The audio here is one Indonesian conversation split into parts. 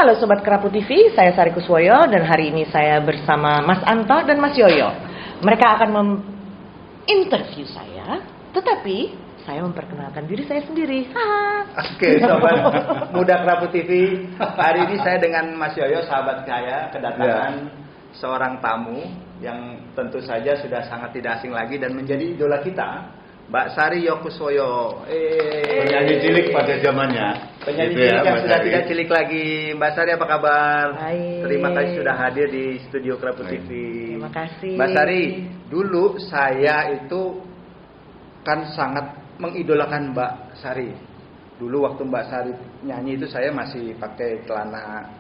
Halo Sobat Kerapu TV, saya Sari Kuswoyo dan hari ini saya bersama Mas Anto dan Mas Yoyo. Mereka akan menginterview saya, tetapi saya memperkenalkan diri saya sendiri. Oke, Sobat Muda Kerapu TV. Hari ini saya dengan Mas Yoyo, sahabat saya, kedatangan seorang tamu yang tentu saja sudah sangat tidak asing lagi dan menjadi idola kita, Mbak Sari Kuswoyo. Penyanyi cilik pada zamannya. Penyanyi gitu cilik yang Mbak sudah Sari. tidak cilik lagi. Mbak Sari, apa kabar? Baik. Terima kasih sudah hadir di studio Kerapu Baik. TV. Terima kasih. Mbak Sari, dulu saya itu kan sangat mengidolakan Mbak Sari. Dulu waktu Mbak Sari nyanyi itu saya masih pakai celana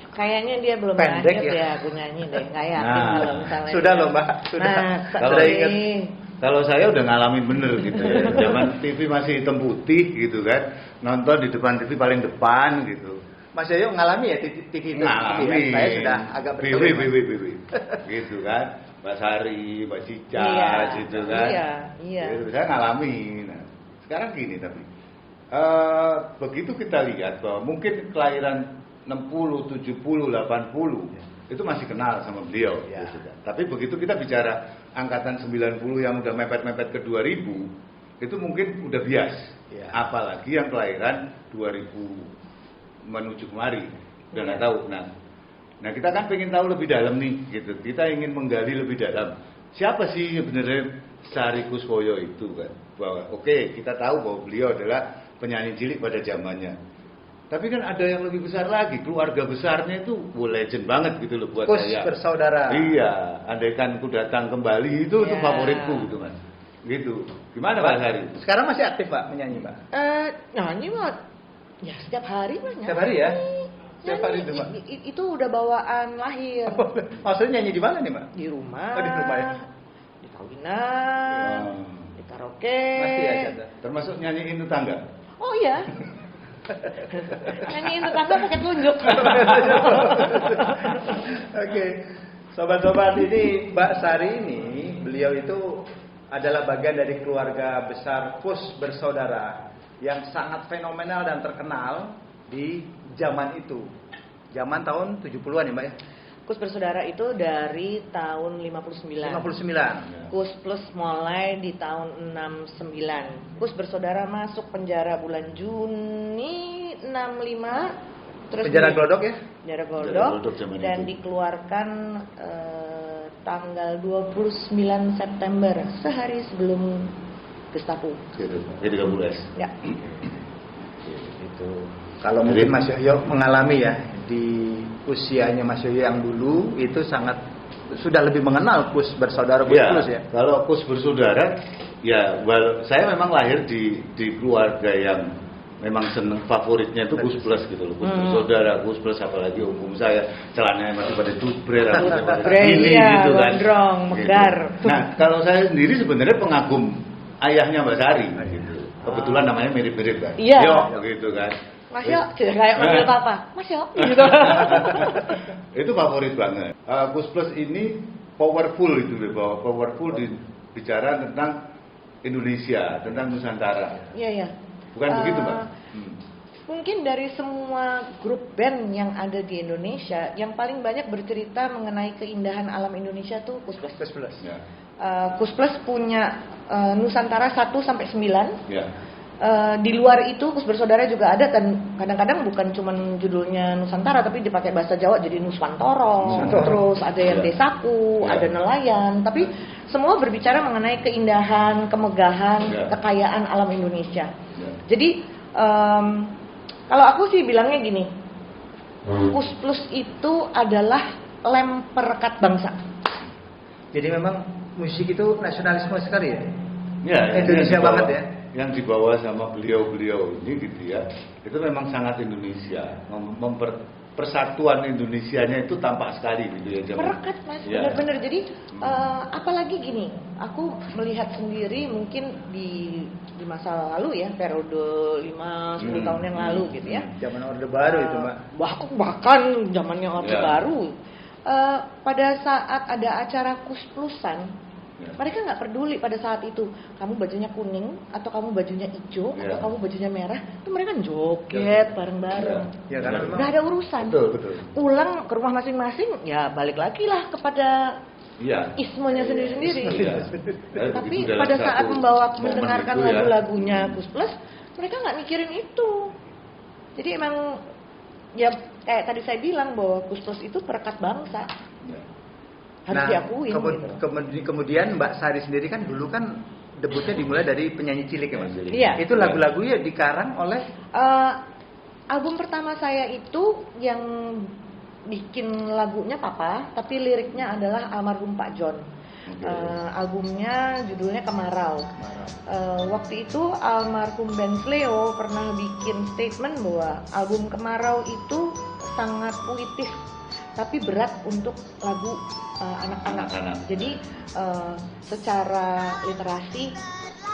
Kayaknya dia belum pendek lahir ya. ya aku nyanyi deh, nggak yakin Nah, kalau misalnya. sudah loh Mbak, sudah. Kalau Sudah ini. ingat. Kalau saya udah ngalamin bener gitu ya. Zaman TV masih hitam putih gitu kan. Nonton di depan TV paling depan gitu. Mas Yoyo ngalami ya TV itu? Ngalamin. Saya sudah agak Biwi. Gitu kan. Mbak Sari, Mbak Cica gitu kan. Iya. Gitu, saya ngalamin. Nah, sekarang gini tapi begitu kita lihat bahwa mungkin kelahiran 60, 70, 80 itu masih kenal sama beliau Ya. gitu kan. Tapi begitu kita bicara angkatan 90 yang udah mepet-mepet ke 2000 itu mungkin udah bias. Ya. Apalagi yang kelahiran 2000 menuju kemari udah nggak tahu. Nah kita kan pengen tahu lebih dalam nih gitu. Kita ingin menggali lebih dalam. Siapa sih sebenarnya Sari Kuswoyo itu kan? Bahwa oke, kita tahu bahwa beliau adalah penyanyi cilik pada zamannya. Tapi kan ada yang lebih besar lagi, keluarga besarnya itu legend banget gitu loh buat Kus saya. bersaudara. Iya, andaikan ku datang kembali itu Ya. favoritku gitu Mas. Gitu. Gimana Pak Sari? Sekarang masih aktif Mbak menyanyi Mbak? Nyanyi mah ya setiap hari mah nyanyi. Setiap hari ya? Setiap hari itu, Mbak? Itu udah bawaan lahir. Maksudnya nyanyi di mana nih Mbak? Di rumah. Oh, di rumah ya? Di kawinan. Oh. Di karaoke. Masih ya Chandra? Termasuk nyanyiin tetangga. Oh iya. Nyanyiin tetangga pakai telunjuk. Oke, sobat-sobat, ini Mbak Sari ini, beliau itu adalah bagian dari keluarga besar Kus bersaudara yang sangat fenomenal dan terkenal di zaman itu. Zaman tahun 70-an ya Mbak ya? Kus bersaudara itu dari tahun 59. 59. Kus Plus mulai di tahun 69. Kus bersaudara masuk penjara bulan Juni 65. Terus Penjara Glodok ya? Penjara Penjara Glodok Glodok zaman dan itu. dikeluarkan tanggal 29 September, sehari sebelum Gestapo. Gitu. Jadi 13. Ya. Itu. Kalau mungkin Mas Yoyo mengalami ya di usianya Mas Yoyo yang dulu itu sangat sudah lebih mengenal Kus bersaudara Kus Ya, Plus ya. kalau Kus bersaudara, ya, saya memang lahir di keluarga yang memang seneng, favoritnya itu Kus Plus gitu loh. Kus bersaudara, Kus Plus, apalagi umum saya celananya masih pada dutbre, rambutnya pada segini Iya, gitu kan. gondrong, megar. Gitu. Nah, kalau saya sendiri sebenarnya pengagum ayahnya Mbak Sari gitu. Kebetulan namanya mirip-mirip kan. Iya. Yo, gitu kan. Mas Yo, kayak manggil papa. Mas Yo, gitu. Itu favorit banget. Kus Plus ini powerful itu, bahwa powerful bicara tentang Indonesia, tentang Nusantara. Iya. Bukan begitu, Mbak? Mungkin dari semua grup band yang ada di Indonesia, yang paling banyak bercerita mengenai keindahan alam Indonesia tuh Kus Plus. Kus Plus. Ya. Kus Plus punya Nusantara 1 sampai 9. Ya. Di luar itu Kus bersaudara juga ada, dan kadang-kadang bukan cuma judulnya Nusantara tapi dipakai bahasa Jawa jadi Nuswantoro. Terus ada yang Ya. Desaku, Ya. ada nelayan, tapi semua berbicara mengenai keindahan, kemegahan, Ya. kekayaan alam Indonesia. Ya. Jadi kalau aku sih bilangnya gini, Kus Plus itu adalah lem perekat bangsa. Jadi memang musik itu nasionalisme sekali ya. Ya, Indonesia yang dibawa- banget ya. Yang dibawa sama beliau-beliau ini gitu ya. Itu memang sangat Indonesia. Persatuan Indonesianya itu tampak sekali gitu ya. Merekat Mas, Ya. benar-benar. Jadi apalagi gini, aku melihat sendiri mungkin di masa lalu ya, periode 5-10 tahun yang lalu gitu ya. Zaman Orde Baru itu Mbak. Bahkan zamannya Orde Ya. Baru. Pada saat ada acara Kus Plusan, Ya. Mereka nggak peduli pada saat itu kamu bajunya kuning atau kamu bajunya hijau Ya. atau kamu bajunya merah, itu mereka joget bareng-bareng. Ya karena memang Nggak ada urusan. Betul. Pulang ke rumah masing-masing, ya balik lagi lah kepada Iya. ismenya sendiri-sendiri. Iya. Tapi Itu dalam pada saat satu momen mendengarkan itu ya. lagu-lagunya Gus Plus, mereka nggak mikirin itu. Jadi emang ya kayak tadi saya bilang bahwa Gus Plus itu perekat bangsa, Ya. harus diakuin. Gitu. Kemudian Mbak Sari sendiri kan dulu kan debutnya dimulai dari penyanyi cilik ya Mas. Iya. Itu lagu-lagunya dikarang oleh Album pertama saya itu yang bikin lagunya Papa, tapi liriknya adalah almarhum Pak John. Albumnya judulnya Kemarau. Waktu itu almarhum Ben Sleo pernah bikin statement bahwa album Kemarau itu sangat puitis, tapi berat untuk lagu anak-anak. Jadi secara literasi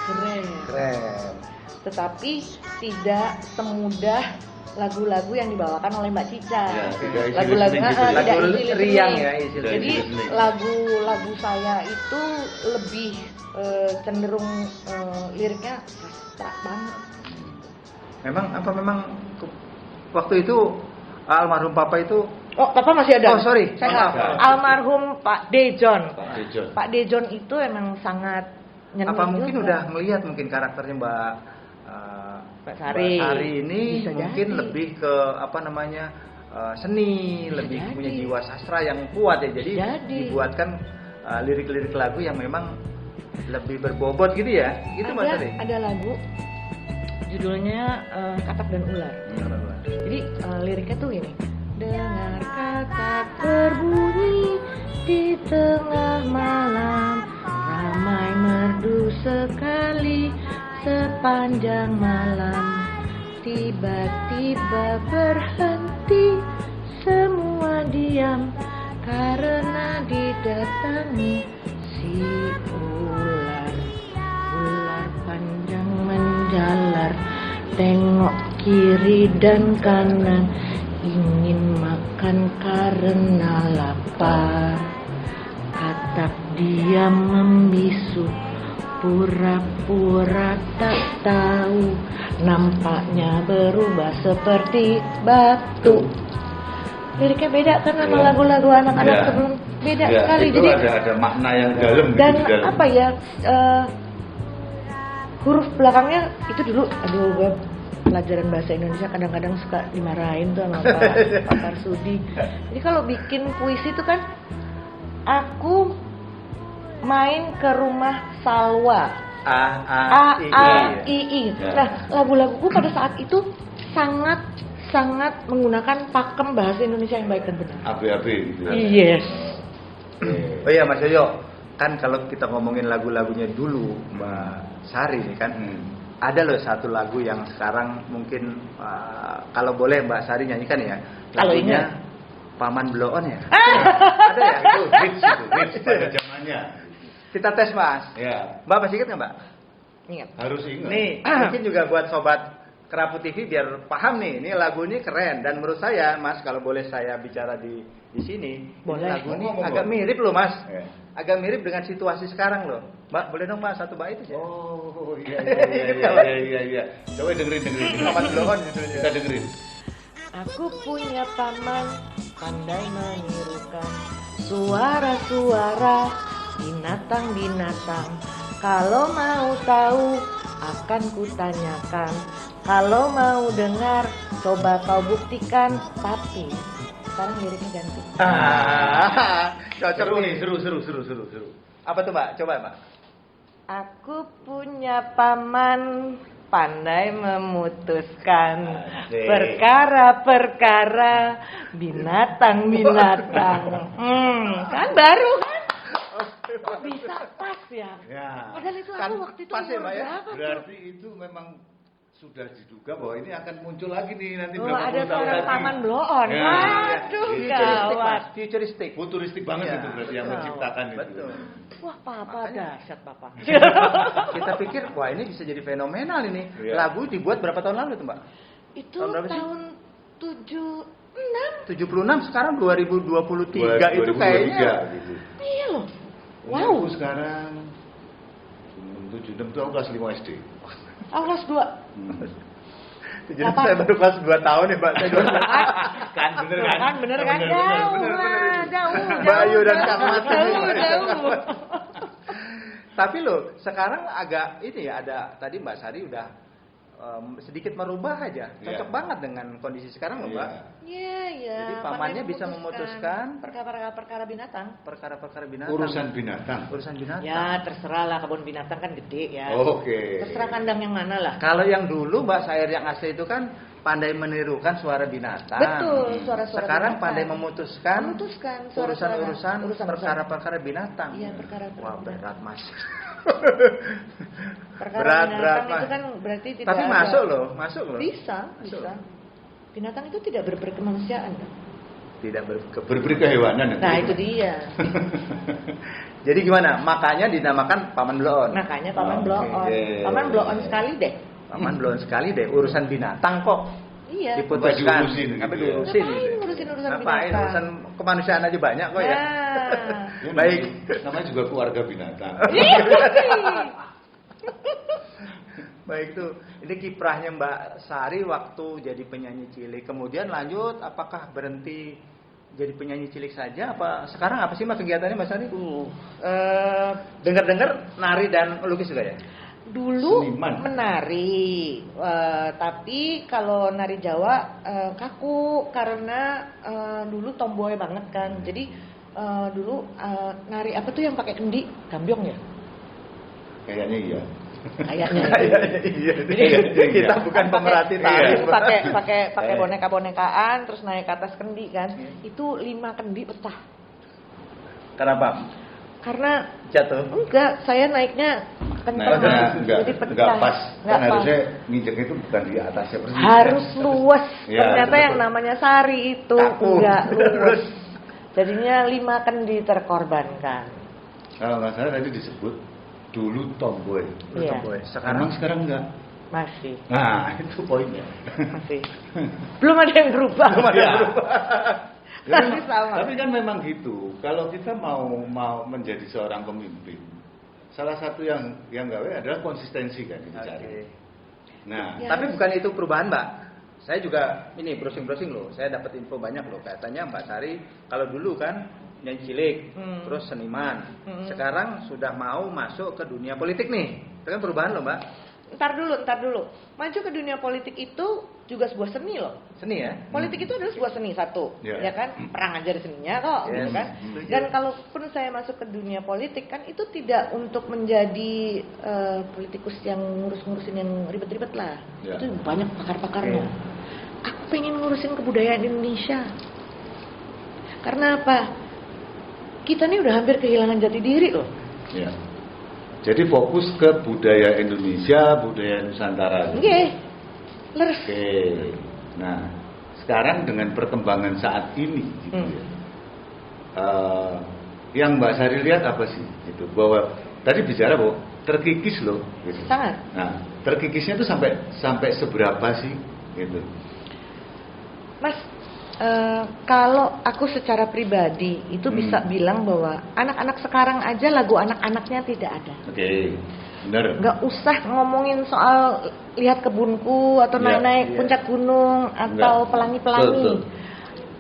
keren. Tetapi tidak semudah lagu-lagu yang dibawakan oleh Mbak Cica. Ya, Lagu-lagu lagu easy riang listening. ya, easy listening. Jadi lagu-lagu saya itu lebih cenderung liriknya sastra banget. Memang waktu itu almarhum Papa itu Papa masih ada. Oh, sorry. Sehat. Maaf. Almarhum Pak Dejon. Dejon. Pak Dejon itu emang sangat nyentuh apa mungkin juga. udah melihat mungkin karakternya Mbak Sari. ini Bisa mungkin jadi. lebih ke apa namanya seni, Bisa lebih jadi. punya jiwa sastra yang kuat ya. Jadi Jadi. dibuatkan lirik-lirik lagu yang memang lebih berbobot gitu ya. Gitu Mas Sari. Ada lagu judulnya Katak dan Ular. Jadi liriknya tuh ini. Dengar katak berbunyi di tengah malam, ramai merdu sekali sepanjang malam. Tiba-tiba berhenti, semua diam karena didatangi si ular. Ular panjang menjalar, tengok kiri dan kanan, ingin makan karena lapar. Katak diam membisu, pura-pura tak tahu, nampaknya berubah seperti batu. Liriknya beda kan sama lagu-lagu anak-anak sebelum, beda sekali. Itu Jadi ada makna yang dalam dan gitu di dalam. apa ya, huruf belakangnya itu dulu, aduh gue pelajaran bahasa Indonesia kadang-kadang suka dimarahin tuh sama Pak Marsudi. Jadi kalau bikin puisi itu kan, aku main ke rumah Salwa. A-I-I. Nah, lagu-laguku pada saat itu sangat menggunakan pakem bahasa Indonesia yang baik dan benar. AB gitu ya. Yes. Oh iya Mas Yoyo, kan kalau kita ngomongin lagu-lagunya dulu Mbak Sari nih kan, ada loh satu lagu yang sekarang mungkin kalau boleh Mbak Sari nyanyikan ya, Kalau lagunya Paman Bloon ya. Ada ya? Itu hits pada zamannya. Kita tes Mas. Ya, Mbak masih ingat nggak Mbak? Ingat. harus ingat. Nih mungkin juga buat sobat Kerapu TV biar paham nih, ini lagu ini keren dan menurut saya Mas kalau boleh saya bicara di sini, Boleh. ini lagu ini Ngomong, agak Bang. mirip loh Mas. Ya. Agak mirip dengan situasi sekarang loh. Mbak, boleh dong Mbak satu bait itu ya? Oh iya. Coba dengerin. Paman Bloon judulnya. Kita dengerin. Aku punya paman pandai menirukan suara-suara binatang-binatang. Kalau mau tahu akan kutanyakan. Kalau mau dengar coba kau buktikan. Tapi sekarang liriknya ganti. Cocok nih. Seru. Apa tuh Mbak? Coba Mbak. Aku punya paman pandai memutuskan Asik. perkara-perkara binatang-binatang. Kan baru kan? Kok bisa pas ya? Ya. Padahal itu Kan aku waktu itu pas ya, umur Mbak, ya? berapa tuh? Berarti itu memang sudah diduga bahwa ini akan muncul lagi nih nanti Oh, berapa ada puluh tahun seorang lagi. paman bloon. Ya. Waduh, Futuristik gawat. Mas, futuristik. Futuristik banget Iya. itu berarti yang menciptakan itu. Betul. Wah, papa dahsyat papa. Kita pikir wah ini bisa jadi fenomenal ini. Iya. Lagu dibuat berapa tahun lalu tuh Mbak? Itu Tahun berapa sih? tahun 76. 76 sekarang 2023 itu kayaknya. Gitu. Iya loh. Wow. Wow. Sekarang 76 itu aku kelas 5 SD. Oh, kelas 2. Jadi saya baru kelas 2 tahun ya, Mbak. Saya 2 tahun. Kan bener kan? Kan bener kan? Jauh lah, jauh. Mbak Ayu dan Kak jauh, Mat. jauh. Tapi loh, sekarang agak ini ya, ada tadi Mbak Sari udah sedikit merubah aja. Cocok Iya. banget dengan kondisi sekarang loh, Mbak. Iya, iya. Jadi pamannya bisa memutuskan perkara-perkara binatang. perkara-perkara binatang. Urusan binatang. Urusan binatang. Ya, terserah lah, kebun binatang kan gede ya. Oke. Terserah kandang yang mana lah. Kalau yang dulu Mbak Sair yang asli itu kan pandai menirukan suara binatang. Betul, suara-suara Sekarang binatang. pandai memutuskan suara-suara urusan urusan perkara-perkara binatang. Iya, perkara-perkara Wah, binatang. berat Mas. Perkara binatang Mas. itu kan berarti tidak Tapi ada. masuk loh, masuk loh. Bisa, Masuk. bisa. Binatang itu tidak berkemanusiaan kan? Tidak Berberi kehewanan. Nah, itu dia. Jadi gimana? Makanya dinamakan Paman Bloon. Makanya paman Oke. blow on. Paman blow on sekali deh. Paman Bloon sekali deh, urusan binatang kok Iya. diputuskan. Diurusin gitu Apa ya. diurusin? Ngapain ngurusin urusan Ngapain? binatang? Urusan kemanusiaan aja banyak kok ya. Nah. Ya, Baik. Namanya juga keluarga binatang. Baik tuh. Ini kiprahnya Mbak Sari waktu jadi penyanyi cilik. Kemudian lanjut, apakah berhenti jadi penyanyi cilik saja? Apa sekarang apa sih Mas kegiatannya Mbak Sari? Dengar-dengar nari dan melukis juga ya? Dulu Seniman. menari, tapi kalau nari Jawa kaku karena dulu tomboy banget kan. Jadi dulu nari apa tuh yang pakai kendi, gambyong ya? Kayaknya iya. Kayaknya. Iya. Kita bukan pemerhati tari. Jadi pakai boneka-bonekaan terus naik ke atas kendi kan. Itu 5 kendi pecah. Kenapa? Karena Jatuh. enggak, saya naiknya kenceng Naiknya jadi enggak pas. Enggak Kan pas. harusnya nginjek itu bukan di atasnya persis. Harus luas. Ya, Ternyata betul. yang namanya sari itu Kaku. enggak luas. Jadinya 5 kendi terkorbankan. Kalau nggak salah tadi disebut dulu tomboy. Iya. Boy. Sekarang enggak. Masih, Nah, itu poinnya. masih. Belum ada yang berubah. Iya. Ya, Masih sama. tapi kan memang gitu. Kalau kita mau menjadi seorang pemimpin, salah satu yang gawe adalah konsistensi kan dicari. Oke. Nah, Ya. Tapi bukan itu perubahan, Mbak. Saya juga ini browsing loh. Saya dapat info banyak loh. Katanya Mbak Sari kalau dulu kan nyanyi cilik, terus seniman. Sekarang sudah mau masuk ke dunia politik nih. Itu kan perubahan loh, Mbak. Ntar dulu. Maju ke dunia politik itu juga sebuah seni loh. Seni ya? Politik itu adalah sebuah seni satu, Ya. ya kan? Perang aja ada seninya kok, Yes. gitu kan? Setuju. Dan kalaupun saya masuk ke dunia politik kan itu tidak untuk menjadi politikus yang ngurus-ngurusin yang ribet-ribet lah. Ya. Itu banyak pakar-pakarnya. Oke. Aku pengen ngurusin kebudayaan Indonesia. Karena apa? Kita nih udah hampir kehilangan jati diri loh. ya. Jadi fokus ke budaya Indonesia, budaya Nusantara. Oke, leres. Oke. Nah, sekarang dengan perkembangan saat ini, gitu ya. Yang Mbak Sari lihat apa sih? Gitu, bahwa tadi bicara bahwa terkikis loh. Gitu. Sangat. Nah, terkikisnya itu sampai seberapa sih? Gitu. Mas, kalau aku secara pribadi itu bisa bilang bahwa anak-anak sekarang aja lagu anak-anaknya tidak ada. Oke, benar. Nggak usah ngomongin soal lihat kebunku atau Ya, naik-naik iya. puncak gunung atau Nggak. pelangi-pelangi. Betul.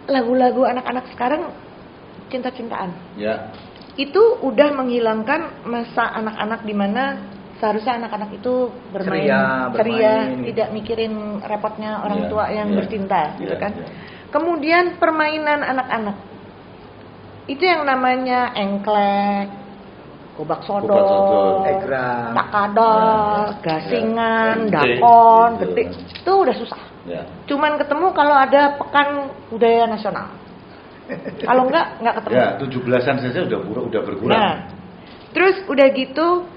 Lagu-lagu anak-anak sekarang cinta-cintaan. Ya, Itu udah menghilangkan masa anak-anak di mana seharusnya anak-anak itu bermain Ceria, bermain. tidak mikirin repotnya orang Ya, tua yang ya. bercinta, gitu Ya, kan. ya. Kemudian permainan anak-anak itu yang namanya engklek, gobak sodor. sodor, Egrang. takadal, gasingan, Ya. dakon, Gede. gede, itu udah susah. ya. Cuman ketemu kalau ada pekan budaya nasional. Kalau enggak ketemu. Ya, 17-an saja udah berkurang. Nah, terus udah gitu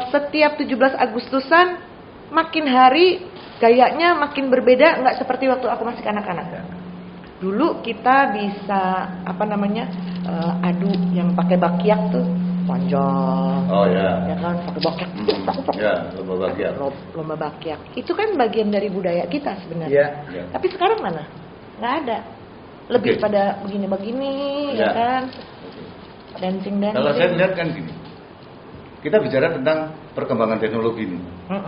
setiap 17 Agustusan makin hari gayanya makin berbeda, nggak seperti waktu aku masih kanak-kanak. Dulu kita bisa adu yang pakai bakyak tuh, panjang. Oh ya. Ya kan, pakai bakyak. Ya, lomba bagian. Lomba bakyak. Itu kan bagian dari budaya kita sebenarnya. Iya. Ya. Tapi sekarang mana? Nggak ada. Lebih Oke. pada begini-begini, ya Ya. kan? Dancing-dancing. Kalau saya lihat kan gini, kita bicara tentang perkembangan teknologi ini.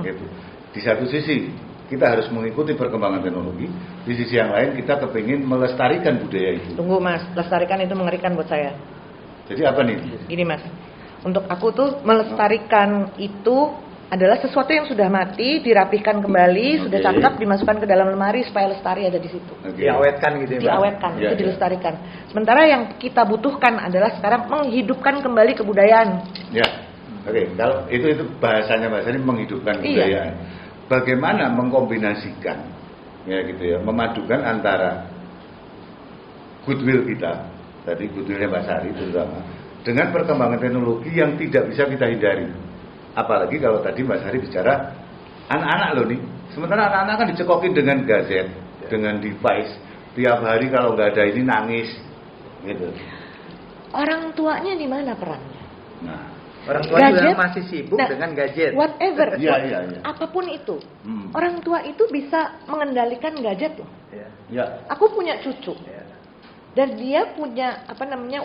Gitu. Di satu sisi kita harus mengikuti perkembangan teknologi, di sisi yang lain kita kepingin melestarikan budaya itu. Tunggu Mas, lestarikan itu mengerikan buat saya. Jadi apa nih? Gini Mas, untuk aku tuh melestarikan itu adalah sesuatu yang sudah mati, dirapihkan kembali, sudah cakep, dimasukkan ke dalam lemari supaya lestari ada di situ. Diawetkan gitu ya, Mbak? Diawetkan, Ya, itu dilestarikan. Sementara yang kita butuhkan adalah sekarang menghidupkan kembali kebudayaan. Ya, oke. Kalau itu bahasanya menghidupkan kebudayaan. Bagaimana mengkombinasikan, ya gitu ya, memadukan antara goodwill kita, tadi goodwillnya Mbak Sari terutama, dengan perkembangan teknologi yang tidak bisa kita hindari. Apalagi kalau tadi Mbak Sari bicara anak-anak loh nih, sementara anak-anak kan dicekokin dengan gadget, dengan device, tiap hari kalau nggak ada ini nangis, gitu. Orang tuanya di mana perannya? Nah, Orang tua Gadget? juga masih sibuk dengan gadget. Whatever, Iya. apapun itu, orang tua itu bisa mengendalikan gadget loh. Ya. Ya, Aku punya cucu Ya. dan dia punya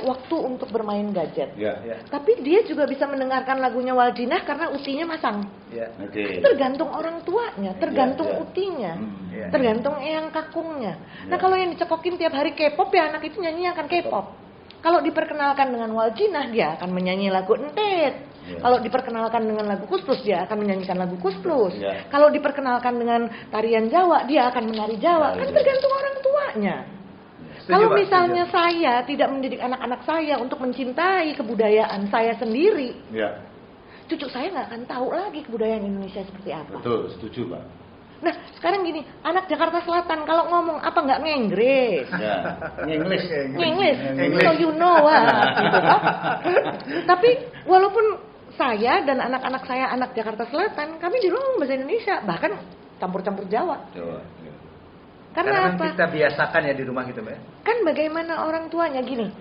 waktu untuk bermain gadget. ya, Ya. Tapi dia juga bisa mendengarkan lagunya Waldinah karena utinya masang. Ya. oke. Tergantung orang tuanya, tergantung Ya. utinya, Ya. tergantung eyang kakungnya. Nah Ya. kalau yang dicekokin tiap hari K-pop ya anak itu nyanyi akan K-pop. Kalau diperkenalkan dengan Waldinah dia akan menyanyi lagu entet. Ya. Kalau diperkenalkan dengan lagu Kusplus dia akan menyanyikan lagu Kusplus. Ya. Kalau diperkenalkan dengan tarian Jawa dia akan menari Jawa. Ya, Kan ya. tergantung orang tuanya. Setuju, Kalau Pak, misalnya setuju. saya tidak mendidik anak-anak saya untuk mencintai kebudayaan saya sendiri, Ya, cucu saya nggak akan tahu lagi kebudayaan Indonesia seperti apa. betul, setuju Pak. Nah, sekarang gini, anak Jakarta Selatan kalau ngomong apa nggak ngenggres? Ya, English. Ngenggres, so you know what, gitu kan? Tapi walaupun saya dan anak-anak saya anak Jakarta Selatan, kami di rumah ngomong bahasa Indonesia, bahkan campur-campur Jawa. Jawa. Ya. Karena kan apa? kita biasakan ya di rumah gitu, Mbak. Kan bagaimana orang tuanya gini,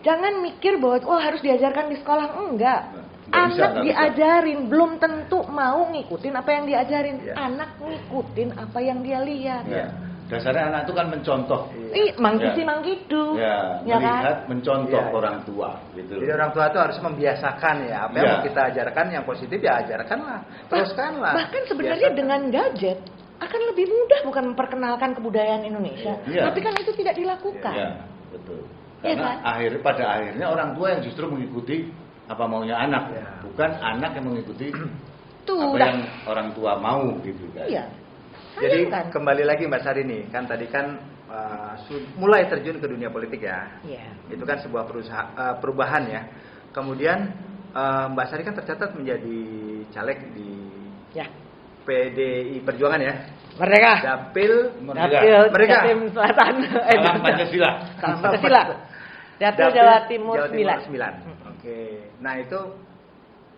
jangan mikir bahwa harus diajarkan di sekolah, enggak. Nggak bisa, Anak nggak diajarin, belum tentu mau ngikutin apa yang diajarin. Ya. Anak ngikutin apa yang dia lihat. Ya. Dasarnya anak itu kan mencontoh. Ih, manggisi Ya. manggidu. Ya, Ya kan? melihat mencontoh Ya. orang tua gitu. Jadi orang tua itu harus membiasakan ya apa yang Ya. mau kita ajarkan yang positif ya ajarkanlah, teruskanlah. Bahkan sebenarnya Biasakan. dengan gadget akan lebih mudah bukan memperkenalkan kebudayaan Indonesia. Iya. Tapi kan itu tidak dilakukan. Ya, betul. Iya Karena kan? pada akhirnya orang tua yang justru mengikuti apa maunya anak, Ya. bukan anak yang mengikuti Tuh, apa udah. yang orang tua mau gitu kan. Iya. Jadi Sayang kan? kembali lagi Mbak Sari nih, kan tadi kan mulai terjun ke dunia politik ya. Iya. Itu kan sebuah perubahan ya. Kemudian Mbak Sari kan tercatat menjadi caleg di Ya. PDI Perjuangan ya. Merdeka. Dapil Merdeka. Dapil Merdeka. Jatim Selatan. Salam Pancasila. Salam Pancasila. Dapil Jawa Timur 9. 9. Oke. Nah, itu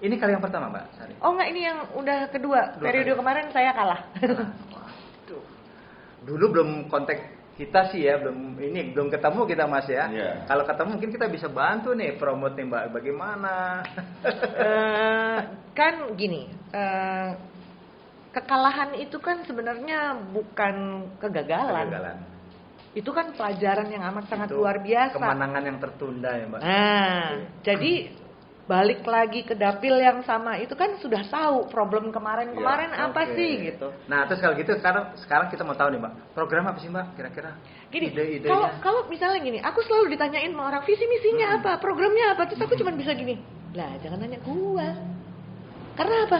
ini kali yang pertama, Mbak Sari. Oh enggak, ini yang udah kedua. Dua Periode kali. kemarin saya kalah. Waduh. Dulu belum kontak kita sih ya, belum ketemu kita Mas ya. Iya. Kalau ketemu mungkin kita bisa bantu nih promote nih Mbak bagaimana. Kan gini, kekalahan itu kan sebenarnya bukan kegagalan. Kegagalan. Itu kan pelajaran yang amat sangat Itu luar biasa. Kemenangan yang tertunda ya, Mbak. Nah, jadi balik lagi ke dapil yang sama itu kan sudah tahu problem kemarin-kemarin Ya, apa oke. sih gitu. Nah, terus kalau gitu sekarang kita mau tahu nih, Mbak. Program apa sih, Mbak? Kira-kira Gini, ide-idenya. kalau misalnya gini, aku selalu ditanyain sama orang visi misinya apa, programnya apa, terus aku cuma bisa gini, lah jangan nanya gua. Karena apa?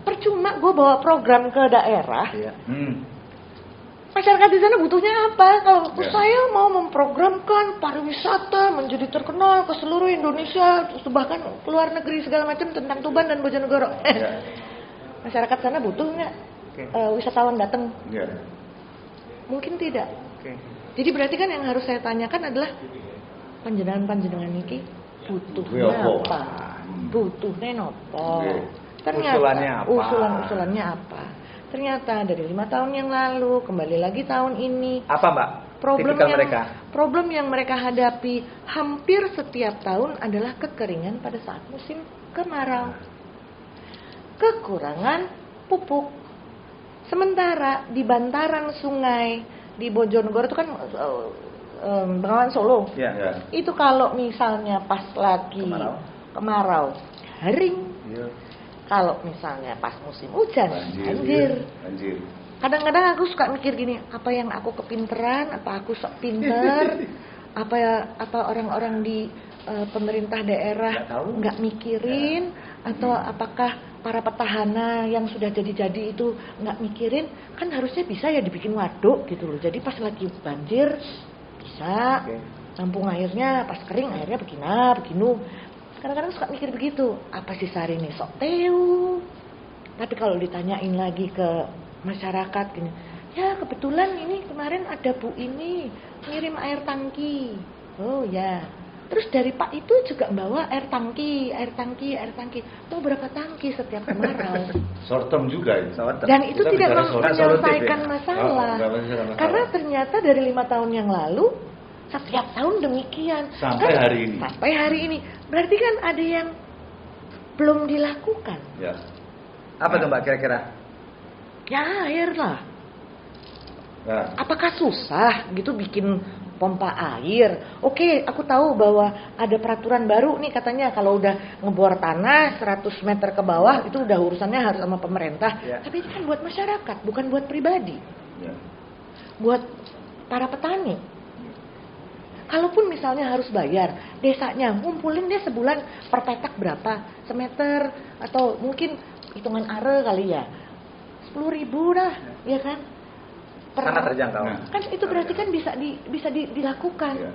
Percuma gua bawa program ke daerah, Iya. masyarakat di sana butuhnya apa? Kalau Ya. saya mau memprogramkan pariwisata menjadi terkenal ke seluruh Indonesia, terus bahkan ke luar negeri segala macam tentang Tuban dan Bojonegoro. Ya. Masyarakat sana butuh nggak Oke. wisatawan datang? Ya. Mungkin tidak. Oke. Jadi berarti kan yang harus saya tanyakan adalah panjenengan iki butuhnya Butuhnya apa? apa? Butuhnya nopo? Oke. Ternyata Usulannya apa? usulannya apa? Ternyata dari 5 tahun yang lalu kembali lagi tahun ini Apa, Mbak? problem yang mereka hadapi hampir setiap tahun adalah kekeringan pada saat musim kemarau. Kekurangan pupuk. Sementara di bantaran sungai di Bojonegoro itu kan Bengawan Solo. Ya. Ya. Itu kalau misalnya pas lagi Kemarau. kemarau garing, Kalau misalnya pas musim hujan, banjir. Banjir. Kadang-kadang aku suka mikir gini, apa yang aku kepinteran, apa aku sok pinter, apa orang-orang di pemerintah daerah nggak mikirin, atau apakah para petahana yang sudah jadi-jadi itu nggak mikirin? Kan harusnya bisa ya dibikin waduk gitu loh. Jadi pas lagi banjir bisa nampung airnya, pas kering airnya beginu. Kadang-kadang suka mikir begitu, apa sih Sari ini sok teu. Tapi kalau ditanyain lagi ke masyarakat gini, ya kebetulan ini kemarin ada Bu ini ngirim air tangki. Oh ya, terus dari Pak itu juga bawa air tangki. Tuh berapa tangki setiap kemarau. Short term juga itu. Dan itu Kita tidak bicara short term. menyelesaikan Oh, masalah. nggak menyelesaikan masalah. Karena ternyata dari 5 tahun yang lalu setiap tahun demikian. Sampai hari ini. Sampai hari ini. Berarti kan ada yang belum dilakukan. Ya. Apa tuh Mbak kira-kira? Ya air lah. Nah, Apakah susah gitu bikin pompa air? Oke, aku tahu bahwa ada peraturan baru nih katanya kalau udah ngebor tanah 100 meter ke bawah itu udah urusannya harus sama pemerintah. Ya. Tapi ini kan buat masyarakat, bukan buat pribadi. ya. Buat para petani. Kalaupun misalnya harus bayar, desanya ngumpulin dia sebulan per petak berapa? Semeter atau mungkin hitungan are kali ya. 10.000 dah, ya kan? Sangat terjangkau. Nah. Kan itu berarti kan bisa dilakukan. Ya.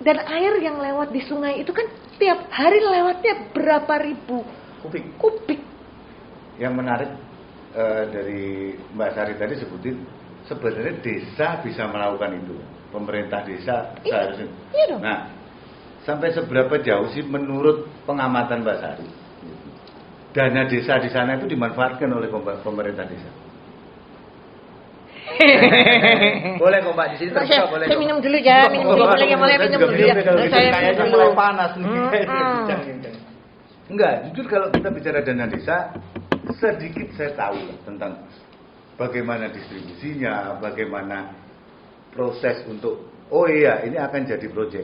Dan air yang lewat di sungai itu kan tiap hari lewatnya berapa ribu kubik. Yang menarik dari Mbak Sari tadi sebutin, sebenarnya desa bisa melakukan itu. Pemerintah desa seharusnya. Iya dong. Nah, sampai seberapa jauh sih menurut pengamatan Mbak Sari, dana desa di sana itu dimanfaatkan oleh pemerintah desa? Boleh kok Mbak di sini terbuka boleh. Saya minum dulu ya, minum dulu boleh ya, mulai minum dulu ya. Saya Kayaknya minum mulai dulu. panas nih. Enggak, jujur kalau kita bicara dana desa, sedikit saya tahu lah tentang bagaimana distribusinya, bagaimana proses untuk, oh iya ini akan jadi proyek.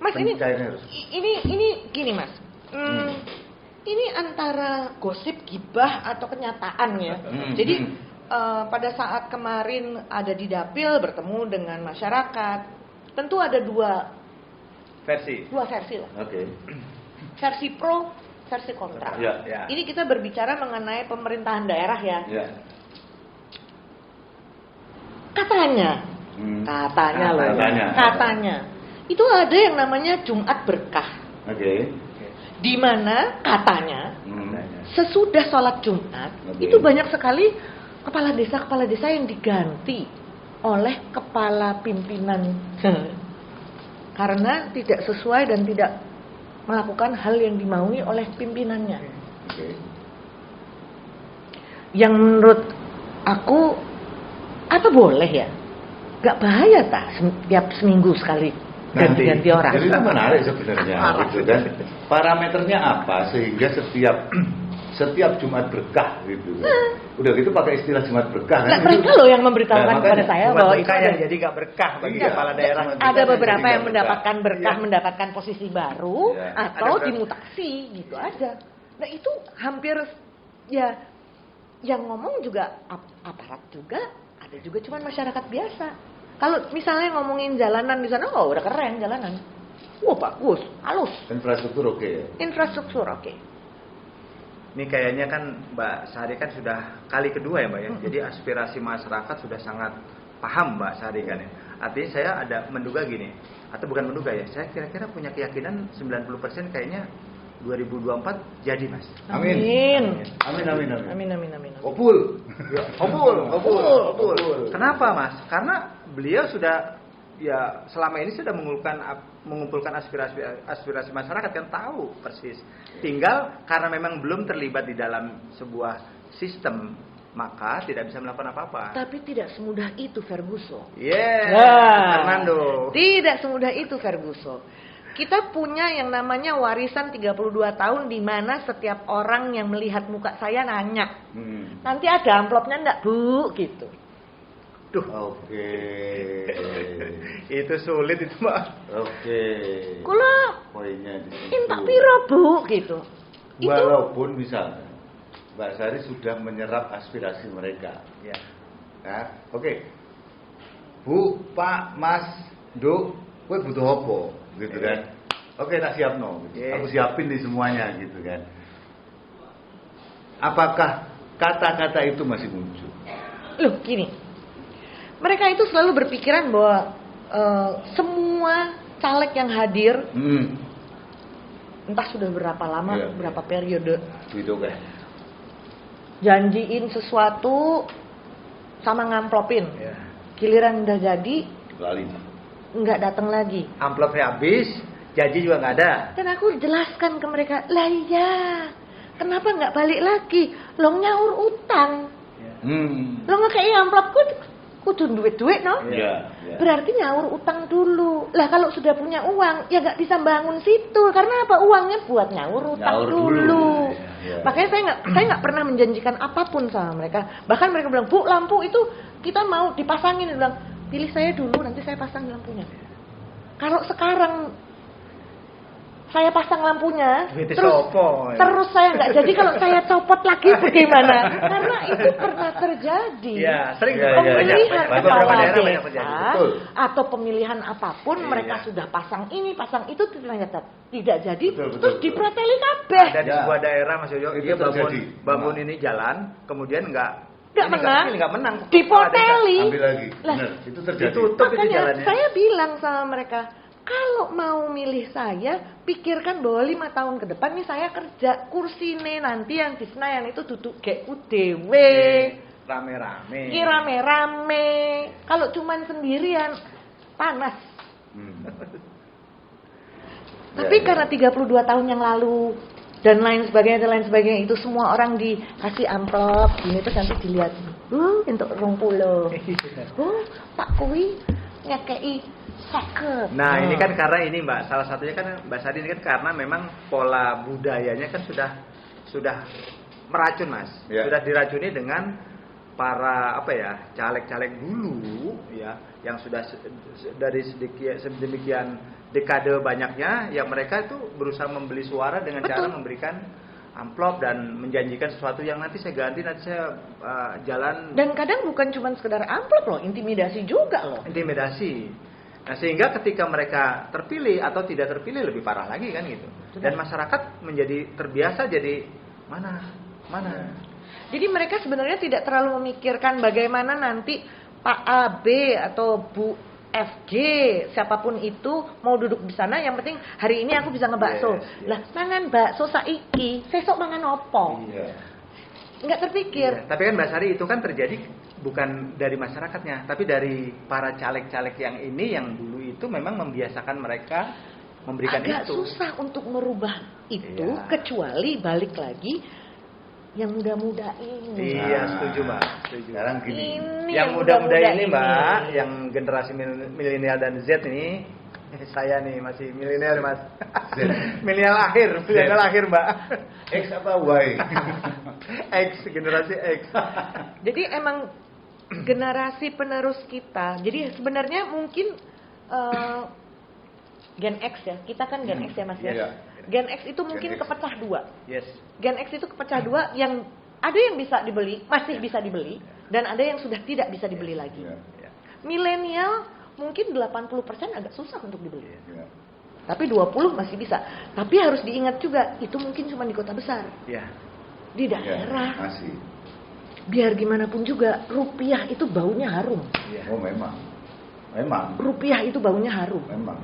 Mas ini Pencairannya harus. ini gini Mas. Ini antara gosip, gibah atau kenyataan ya. Jadi pada saat kemarin ada di dapil bertemu dengan masyarakat, tentu ada dua versi lah. Oke. Versi pro, versi kontra. Ya. Ini kita berbicara mengenai pemerintahan daerah ya. Ya. Katanya itu ada yang namanya Jumat Berkah. Oke. Di mana katanya sesudah sholat Jumat itu banyak sekali kepala desa yang diganti oleh kepala pimpinan karena tidak sesuai dan tidak melakukan hal yang dimaui oleh pimpinannya. Oke. Yang menurut aku apa boleh ya? Gak bahaya tak setiap seminggu sekali ganti-ganti orang. Jadi itu menarik sebenarnya, gitu kan? Parameternya apa sehingga setiap Jumat berkah gitu kan? Udah gitu pakai istilah Jumat berkah kan? Nah, mereka loh yang memberitahukan kepada saya bahwa itu yang jadi gak berkah bagi kepala daerah. ada beberapa yang berkah. mendapatkan berkah, mendapatkan posisi baru atau dimutasi gitu aja. Nah itu hampir ya yang ngomong juga aparat juga, ada juga cuman masyarakat biasa. Kalau misalnya ngomongin jalanan di sana, oh udah keren jalanan. Wah bagus, halus. Infrastruktur oke ya? Infrastruktur oke. Ini kayaknya kan Mbak Sari kan sudah kali kedua ya Mbak ya. Jadi aspirasi masyarakat sudah sangat paham Mbak Sari kan ya. Artinya saya ada menduga gini, atau bukan menduga ya, saya kira-kira punya keyakinan 90% kayaknya 2024 jadi Mas. Amin. Amin. Opul. Kenapa Mas? Karena beliau sudah ya selama ini sudah mengumpulkan aspirasi masyarakat yang tahu persis. Tinggal karena memang belum terlibat di dalam sebuah sistem, maka tidak bisa melakukan apa-apa. Tapi tidak semudah itu Ferguson. Fernando. Tidak semudah itu Ferguson. Kita punya yang namanya warisan 32 tahun di mana setiap orang yang melihat muka saya nanya, nanti ada amplopnya enggak Bu? Gitu. Duh. Oke. Itu sulit itu Mbak. Oke. Kula Poinnya di situ. minta piro Bu? Gitu. Itu- Walaupun misalnya Mbak Sari sudah menyerap aspirasi mereka. Ya. Nah, oke. Bu, Pak, Mas, Duk, kowe butuh apa? Gitu kan. Oke, tak siapno. Iya. Aku siapin nih semuanya gitu kan. Apakah kata-kata itu masih muncul? Loh, gini. Mereka itu selalu berpikiran bahwa semua caleg yang hadir, entah sudah berapa lama, Iya, berapa periode, Gitu kan. janjiin sesuatu sama ngamplopin. Ya. Giliran udah jadi, Bali. nggak datang lagi. Amplopnya habis, janji juga nggak ada. Dan aku jelaskan ke mereka, lah iya, kenapa nggak balik lagi? Lo nyaur utang, lo ngekei amplop kudu duit-duit no? Iya, iya. Berarti nyaur utang dulu. Lah kalau sudah punya uang, ya nggak bisa bangun situ. Karena apa? Uangnya buat nyaur utang Nyaur dulu. dulu. Ya. Makanya saya nggak pernah menjanjikan apapun sama mereka. Bahkan mereka bilang, Bu, lampu itu kita mau dipasangin. Dia bilang, pilih saya dulu, nanti saya pasang lampunya. Kalau sekarang saya pasang lampunya, Duitnya terus sopo, ya. terus saya nggak jadi, kalau saya copot lagi bagaimana? Karena itu pernah terjadi. Ya, sering Ya, ya, Pemilihan banyak kepala daerah banyak desa terjadi. Betul. atau pemilihan apapun, Iya. mereka sudah pasang ini, pasang itu, ternyata tidak jadi, Betul, betul, terus betul. dipreteli kabeh. Ada di Ya. sebuah daerah Mas Yoyo, Itu dia terjadi. bangun ini jalan, kemudian nggak menang, nggak menang. dipoteli. Ambil lagi. Lah, Benar, itu terjadi. Ditutup itu makanya jalannya. saya bilang sama mereka, kalau mau milih saya, pikirkan bahwa 5 tahun ke depan nih saya kerja, kursine nanti yang di Senayan itu duduk kayak dewe, Rame-rame. rame-rame. Kalau cuman sendirian, panas. Tapi Ya, ya. karena 32 tahun yang lalu dan lain sebagainya itu semua orang dikasih amplop gini, terus nanti dilihat, untuk 20. Pak Kui ngekei 50. Nah, ini kan karena ini Mbak, salah satunya kan Mbak Sadi ini kan karena memang pola budayanya kan sudah meracun Mas. Ya. Sudah diracuni dengan para caleg-caleg dulu ya, yang sudah dari sedemikian dekade banyaknya, yang mereka itu berusaha membeli suara dengan Betul. cara memberikan amplop dan menjanjikan sesuatu yang nanti saya ganti, nanti saya jalan Dan kadang bukan cuma sekedar amplop loh, intimidasi juga loh. intimidasi. Nah, sehingga ketika mereka terpilih atau tidak terpilih lebih parah lagi kan gitu. Dan masyarakat menjadi terbiasa jadi mana. Jadi mereka sebenarnya tidak terlalu memikirkan bagaimana nanti Pak A, B atau Bu F, G, siapapun itu mau duduk di sana, yang penting hari ini aku bisa ngebakso. Yes. Lah, mangan bakso saiki, sesok mangan opo? Iya. Nggak terpikir. Iya, tapi kan Mbak Sari itu kan terjadi bukan dari masyarakatnya, tapi dari para caleg-caleg yang ini yang dulu itu memang membiasakan mereka memberikan Agak itu. susah untuk merubah itu, Iya. kecuali balik lagi yang muda-muda ini. Iya, Nah, setuju Mbak, setuju. Sekarang gini. Ini Yang muda-muda ini ini. Mbak, yang generasi milenial dan Z ini, saya nih masih milenial Mas. Z. milenial akhir Mbak. X apa Y? X, generasi X. Jadi emang generasi penerus kita. Jadi sebenarnya mungkin Gen X ya. Kita kan Gen X ya Mas ya. Iya. Gen X itu mungkin X. kepecah dua. Yes. Gen X itu kepecah dua, yang ada yang bisa dibeli, masih bisa dibeli, dan ada yang sudah tidak bisa dibeli lagi. Iya. Ya. Milenial mungkin 80% agak susah untuk dibeli. Iya. Tapi 20 masih bisa. Tapi harus diingat juga, itu mungkin cuma di kota besar. Ya. Di Iya, daerah, masih. biar gimana pun juga, rupiah itu baunya harum. Iya. Oh, memang. Rupiah itu baunya harum. Memang.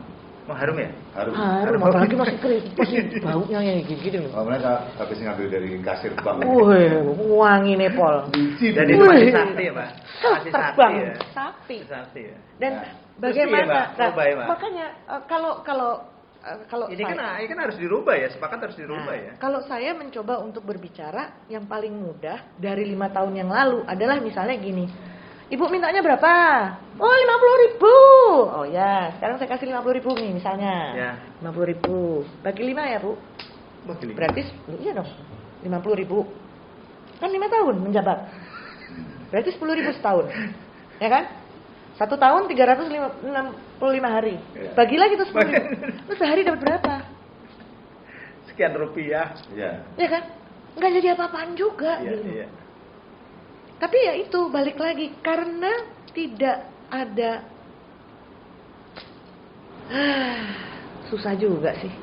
Oh, harum ya? Harum. Harum, apalagi masih kering, masih baunya yang gini-gini loh. Oh, mereka habis ngambil dari kasir bank. Wih, wangi nepol. Dan itu Wih. masih sakti ya, Pak? Masih sakti Terbang, ya? sakti. Sakti ya? Dan Nah, bagaimana? terus iya, Mbak, Nah, rubah ya, Mbak? makanya kalau Ini kan harus dirubah ya, sepakat harus dirubah ya. Kalau saya mencoba untuk berbicara, yang paling mudah dari 5 tahun yang lalu adalah misalnya gini. Ibu mintanya berapa? Oh, 50.000. Oh ya, sekarang saya kasih 50.000 nih misalnya. Ya. 50.000. Bagi 5 ya, Bu. Bagi lima. Berarti iya dong. 50.000. Kan 5 tahun menjabat. Berarti 10.000 setahun. Ya kan? 1 tahun 365 hari. Ya. Bagi lagi tuh 10.000. Lu sehari dapat berapa? sekian rupiah. Ya. Ya kan? Nggak jadi apa-apaan juga. Iya, gitu. iya. Tapi ya itu balik lagi karena tidak ada susah juga sih.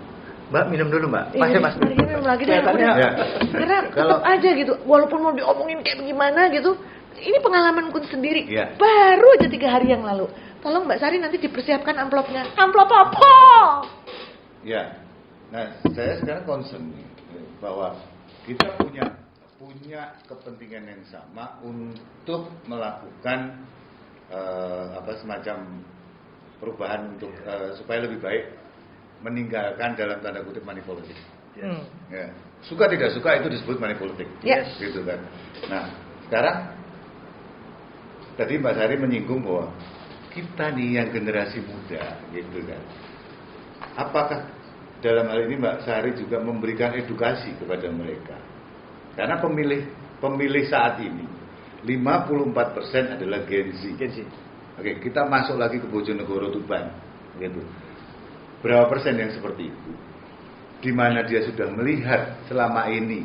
Mbak minum dulu Mbak. Iya, Mas ya Mas. mari minum lagi deh. Kelihatannya- udah. Ya. Karena tetap aja gitu, walaupun mau diomongin kayak gimana gitu, ini pengalamanku sendiri. Iya. Baru aja 3 hari yang lalu. Tolong Mbak Sari nanti dipersiapkan amplopnya. Amplop apa? Ya. Nah, saya sekarang concern nih, bahwa kita punya kepentingan yang sama untuk melakukan semacam perubahan untuk supaya lebih baik, meninggalkan dalam tanda kutip money politik. Ya. Suka tidak suka itu disebut money politik. Yes. Gitu kan. Nah, sekarang tadi Mbak Sari menyinggung bahwa kita nih yang generasi muda gitu kan. Apakah dalam hal ini Mbak Sari juga memberikan edukasi kepada mereka? Karena pemilih saat ini 54% adalah Gen Z. Oke, kita masuk lagi ke Bojonegoro Tuban, gitu. Berapa persen yang seperti itu? Di mana dia sudah melihat selama ini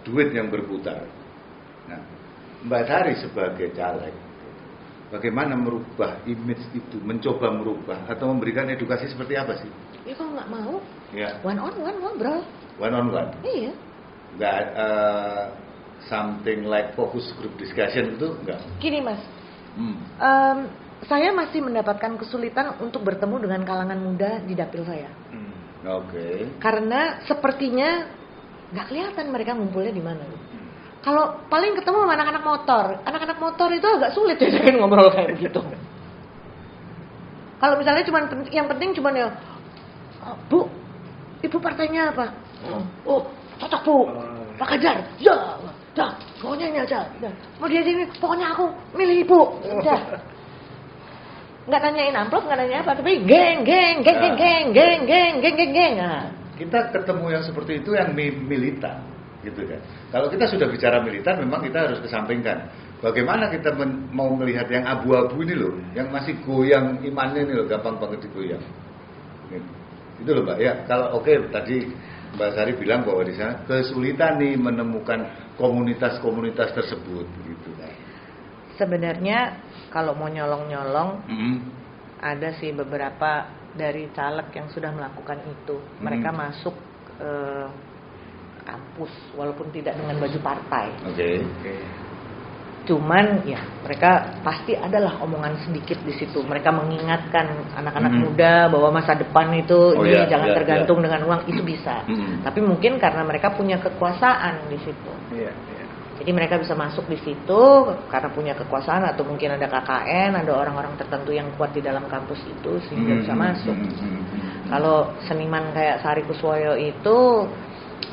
duit yang berputar. Nah, Mbak Sari sebagai caleg, bagaimana merubah image itu, mencoba merubah atau memberikan edukasi seperti apa sih? Ya kalau nggak mau, Ya, one on one ngobrol. one on one. Iya. Nggak something like focus group discussion itu enggak. Gini Mas, saya masih mendapatkan kesulitan untuk bertemu dengan kalangan muda di dapil saya. Oke. Karena sepertinya nggak kelihatan mereka ngumpulnya di mana. Kalau paling ketemu sama anak-anak motor, anak-anak motor itu agak sulit ya ngobrol kayak begitu. Kalau misalnya yang penting cuman ya, Bu, ibu partainya apa? Oh, cocok Bu, Pak Ganjar. Ya, dah, pokoknya ini aja. Dah. Mau dia sini, pokoknya aku milih ibu. Udah. Nggak nanyain amplop, nggak nanya apa, tapi geng. Nah. Kita ketemu yang seperti itu yang militan, gitu kan. Kalau kita sudah bicara militan, memang kita harus kesampingkan. Bagaimana kita mau melihat yang abu-abu ini loh, yang masih goyang imannya ini loh, gampang banget digoyang. Gitu. Itu loh Mbak. Ya, kalau oke, tadi Mbak Sari bilang bahwa di sana kesulitan nih menemukan komunitas-komunitas tersebut, gitu kan. Sebenarnya kalau mau nyolong-nyolong, ada sih beberapa dari caleg yang sudah melakukan itu. Mereka masuk kampus walaupun tidak dengan baju partai. Oke. Cuman ya mereka pasti adalah omongan sedikit di situ. Mereka mengingatkan anak-anak muda bahwa masa depan itu jangan tergantung dengan uang, itu bisa. Tapi mungkin karena mereka punya kekuasaan di situ. Jadi mereka bisa masuk di situ karena punya kekuasaan, atau mungkin ada KKN, ada orang-orang tertentu yang kuat di dalam kampus itu sehingga bisa masuk. Kalau seniman kayak Sari Kuswoyo itu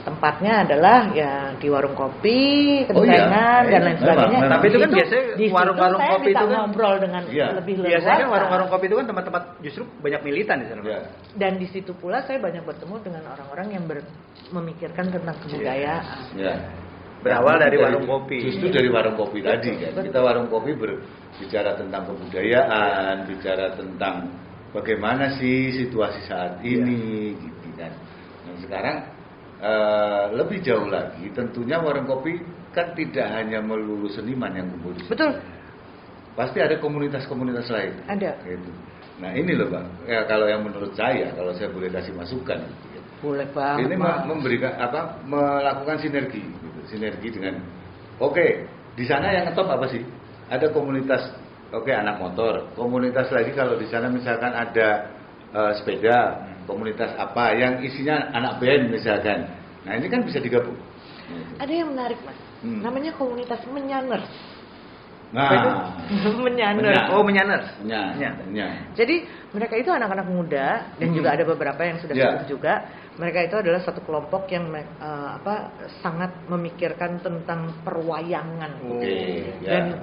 tempatnya adalah ya di warung kopi, kentengan dan lain sebagainya. Tapi itu kan biasanya di situ warung-warung saya kopi bisa itu kan ngobrol dengan lebih leluasa. Biasanya warung-warung kopi itu kan tempat-tempat justru banyak militan di sana. Dan di situ pula saya banyak bertemu dengan orang-orang yang memikirkan tentang kebudayaan. Berawal dari warung kopi. Justru dari warung kopi tadi kan. Kita warung kopi berbicara tentang kebudayaan, bicara tentang bagaimana sih situasi saat ini, gitu kan. Dan sekarang lebih jauh lagi, tentunya warung kopi kan tidak hanya melulu seniman yang kumpul di situ. Betul. Pasti ada komunitas-komunitas lain. Ada. Gitu. Nah ini loh Bang, ya, kalau yang menurut saya, kalau saya boleh kasih masukan, gitu ya. Boleh banget. Ini memberikan melakukan sinergi, gitu. Sinergi dengan, di sana yang ngetop apa sih? Ada komunitas, anak motor. Komunitas lagi kalau di sana misalkan ada sepeda, komunitas apa yang isinya anak band misalkan. Nah ini kan bisa digabung. Ada yang menarik Mas, namanya komunitas menyanners. Nah, Menyanner. Oh, menyanner. Jadi mereka itu anak-anak muda dan juga ada beberapa yang sudah sepuh juga. Mereka itu adalah satu kelompok yang sangat memikirkan tentang perwayangan. Dan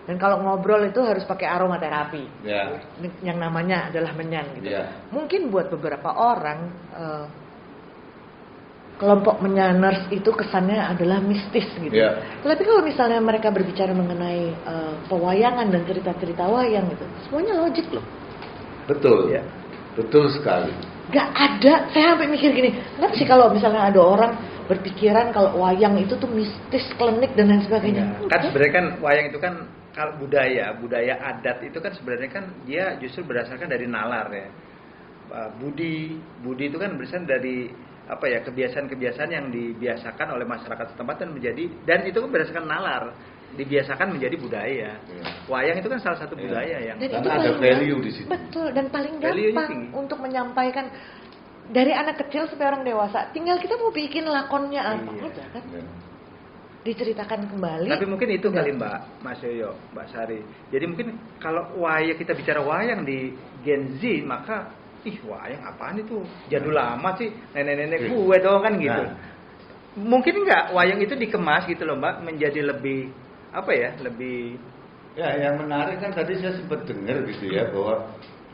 dan kalau ngobrol itu harus pakai aromaterapi. Yang namanya adalah menyan gitu. Mungkin buat beberapa orang kelompok menyanners itu kesannya adalah mistis gitu. Tapi kalau misalnya mereka berbicara mengenai pewayangan dan cerita-cerita wayang gitu, semuanya logik loh. Betul. Betul sekali. Gak ada. Saya sampai mikir gini, kenapa sih kalau misalnya ada orang berpikiran kalau wayang itu tuh mistis, klinik dan lain sebagainya? Kan sebenarnya kan wayang itu kan kalau budaya adat itu kan sebenarnya kan dia justru berdasarkan dari nalar ya. Budi itu kan berasal dari apa ya, kebiasaan-kebiasaan yang dibiasakan oleh masyarakat setempat dan itu kan berdasarkan nalar dibiasakan menjadi budaya. Wayang itu kan salah satu budaya yang Dan karena ada value di situ. Betul, dan paling Value-nya gampang tinggi. untuk menyampaikan dari anak kecil sampai orang dewasa. Tinggal kita mau bikin lakonnya apa aja kan. Ya. Diceritakan kembali. Tapi mungkin itu kali Mas Yoyo, Mbak Sari. Jadi mungkin kalau kita bicara wayang di Gen Z, maka wayang apaan itu? Jadul lama sih, nenek-nenek gue dong kan gitu. Nah. Mungkin enggak wayang itu dikemas gitu loh Mbak, menjadi lebih lebih Ya, yang menarik kan tadi saya sempat dengar gitu ya bahwa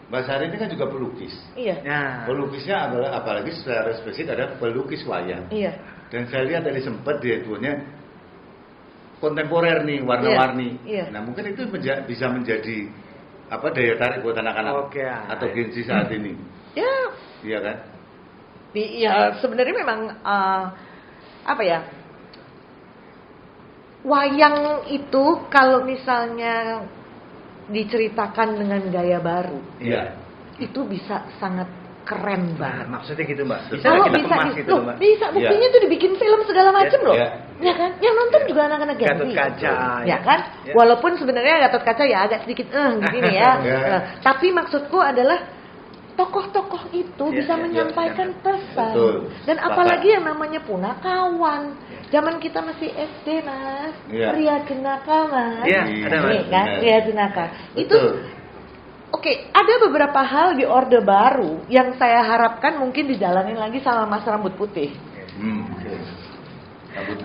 Mbak Sari ini kan juga pelukis. Iya. Nah, Pelukisnya apalagi secara spesifik ada pelukis wayang. Iya. Dan saya lihat tadi sempat dia tuanya kontemporer nih, warna-warni. Iya. Nah, mungkin itu bisa menjadi daya tarik buat anak-anak Oke. atau Gen Z saat ini. Ya, Iya kan? ya sebenarnya memang wayang itu kalau misalnya diceritakan dengan gaya baru, Iya. itu bisa sangat keren Nah, banget. maksudnya gitu Mbak. Bisa Kalau kita bisa kemas gitu loh Mbak. bisa buktinya tuh dibikin film segala macam loh. Iya. Ya kan? Yang nonton Iya. juga anak-anak Gen Z. Gatot Kaca. Ya kan? Ya. Walaupun sebenarnya Gatot Kaca ya agak sedikit gini ya. Ya. Tapi maksudku adalah tokoh-tokoh itu Ya, bisa ya, menyampaikan ya. pesan. Betul. Dan Sepakat. apalagi yang namanya punakawan. Zaman kita masih SD, Mas. Iya. Pria Jenaka, Mas. Iya, ada, Mas. Nih, kan? Benar. Pria Jenaka. Itu Betul. Oke, ada beberapa hal di Orde Baru yang saya harapkan mungkin dijalanin lagi sama Mas Rambut Putih. Rambut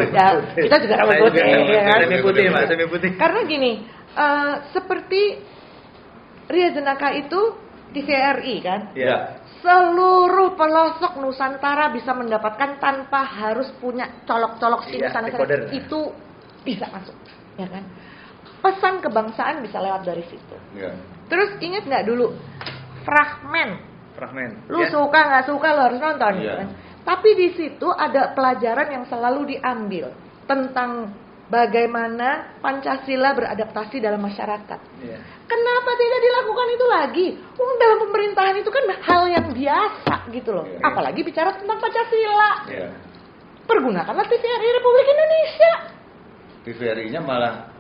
Ya, kita juga rambut Saya putih, juga ya kan? semi putih Mbak, semi putih. Karena gini, seperti Ria Jenaka itu TVRI kan, Ya. seluruh pelosok Nusantara bisa mendapatkan tanpa harus punya colok-colok sini Iya, sana decoder. itu bisa masuk, ya kan? Pesan kebangsaan bisa lewat dari situ. Ya. Terus ingat nggak dulu fragmen? Fragmen. Lu Ya. suka nggak suka lo harus nonton. Iya. Kan? Tapi di situ ada pelajaran yang selalu diambil tentang bagaimana Pancasila beradaptasi dalam masyarakat. Iya. Kenapa tidak dilakukan itu lagi? Dalam pemerintahan itu kan hal yang biasa gitu loh. Iya. Apalagi bicara tentang Pancasila. Ya. Pergunakanlah TVRI Republik Indonesia. TVRI-nya malah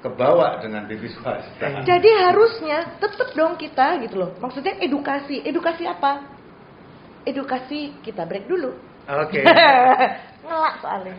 kebawa dengan TV swasta. Jadi harusnya tetap dong kita gitu loh. Maksudnya edukasi. Edukasi apa? Edukasi kita break dulu. Oke. Ngelak soalnya.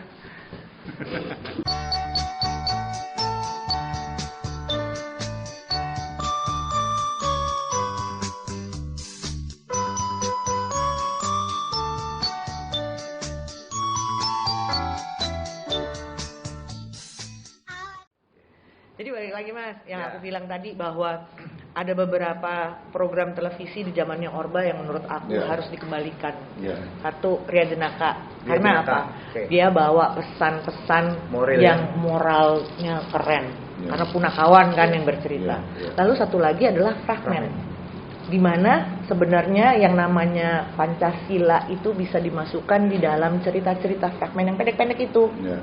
Jadi balik lagi Mas, yang Ya. aku bilang tadi bahwa ada beberapa program televisi di zamannya Orba yang menurut aku Ya. harus dikembalikan. Ya. Satu, Ria Jenaka. Ria Karena Jenaka, apa? oke. Dia bawa pesan-pesan Moral yang ya. moralnya keren. Ya. Karena punakawan kan yang bercerita. Ya, ya. Lalu satu lagi adalah fragmen. Di mana sebenarnya yang namanya Pancasila itu bisa dimasukkan di dalam cerita-cerita fragmen yang pendek-pendek itu. Ya.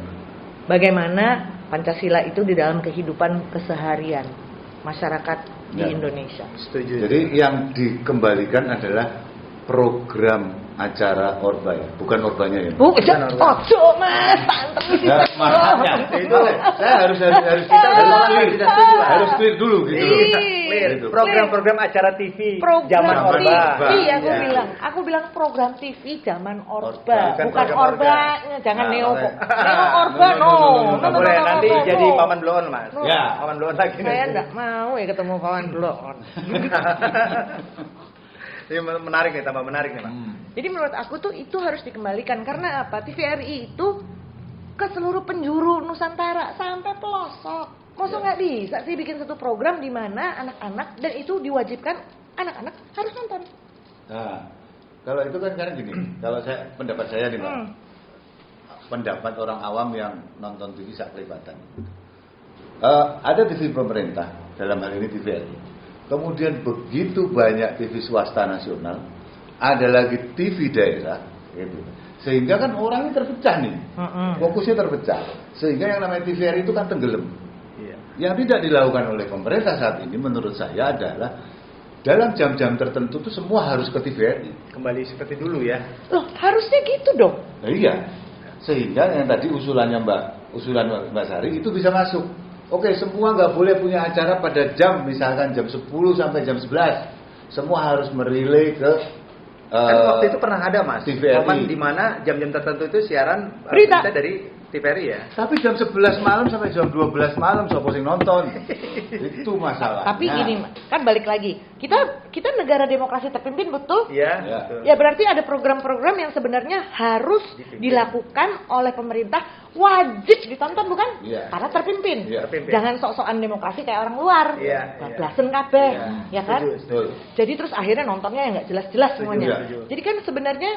Bagaimana Pancasila itu di dalam kehidupan keseharian masyarakat di Ya. Indonesia. Setuju. Jadi yang dikembalikan adalah program acara Orba ya, bukan Orbanya ya. Bu, Bukan Orba. ojo Mas, tantang di Ya, situ. makanya itu saya harus kita tidak setuju lah. harus clear dulu gitu loh. Clear. Gitu. Program-program acara TV Program zaman TV. Orba. Iya, Ya. aku bilang program TV zaman Orba, Orba, bukan bukan program Orba, jangan Nah, neo. makanya. Neo Orba no. Nggak boleh nanti jadi paman blon Mas. No. Ya. Paman blon lagi. Saya enggak mau ya ketemu kawan blon. Ini menarik nih, tambah menarik nih Pak. Jadi menurut aku tuh itu harus dikembalikan karena apa? TVRI itu ke seluruh penjuru Nusantara sampai pelosok. Masa nggak bisa sih bikin satu program di mana anak-anak dan itu diwajibkan anak-anak harus nonton. Nah, kalau itu kan karena gini, kalau pendapat saya nih Mbak, pendapat orang awam yang nonton TV sak kelipatan. Ada TV pemerintah dalam hal ini TVRI kemudian begitu banyak TV swasta nasional, ada lagi TV daerah, gitu. Sehingga kan orang ini terpecah nih, fokusnya terpecah. Sehingga yang namanya TVRI itu kan tenggelam. Iya. Yang tidak dilakukan oleh pemerintah saat ini menurut saya adalah dalam jam-jam tertentu itu semua harus ke TVRI. Kembali seperti dulu ya. Loh, harusnya gitu dong. Nah, iya. Sehingga yang tadi usulan Mbak Sari itu bisa masuk. Oke, semua nggak boleh punya acara pada jam misalkan jam 10 sampai jam 11. Semua harus merilai ke Kan waktu itu pernah ada Mas, TVRI. momen di mana jam-jam tertentu itu siaran Berita. dari TVRI ya. Tapi jam 11 malam sampai jam 12 malam siapa sing nonton? Itu masalahnya. Tapi gini, kan balik lagi. Kita negara demokrasi terpimpin, betul? Iya, Ya. betul. Ya berarti ada program-program yang sebenarnya harus Dipimpin. dilakukan oleh pemerintah, wajib ditonton bukan? Iya. Karena terpimpin. Iya. Terpimpin. Jangan sok-sokan demokrasi kayak orang luar. Iya, Bablasen kabeh, Iya. ya kan? Setuju. Betul. Jadi terus akhirnya nontonnya yang nggak jelas-jelas semuanya. Setuju. Jadi kan sebenarnya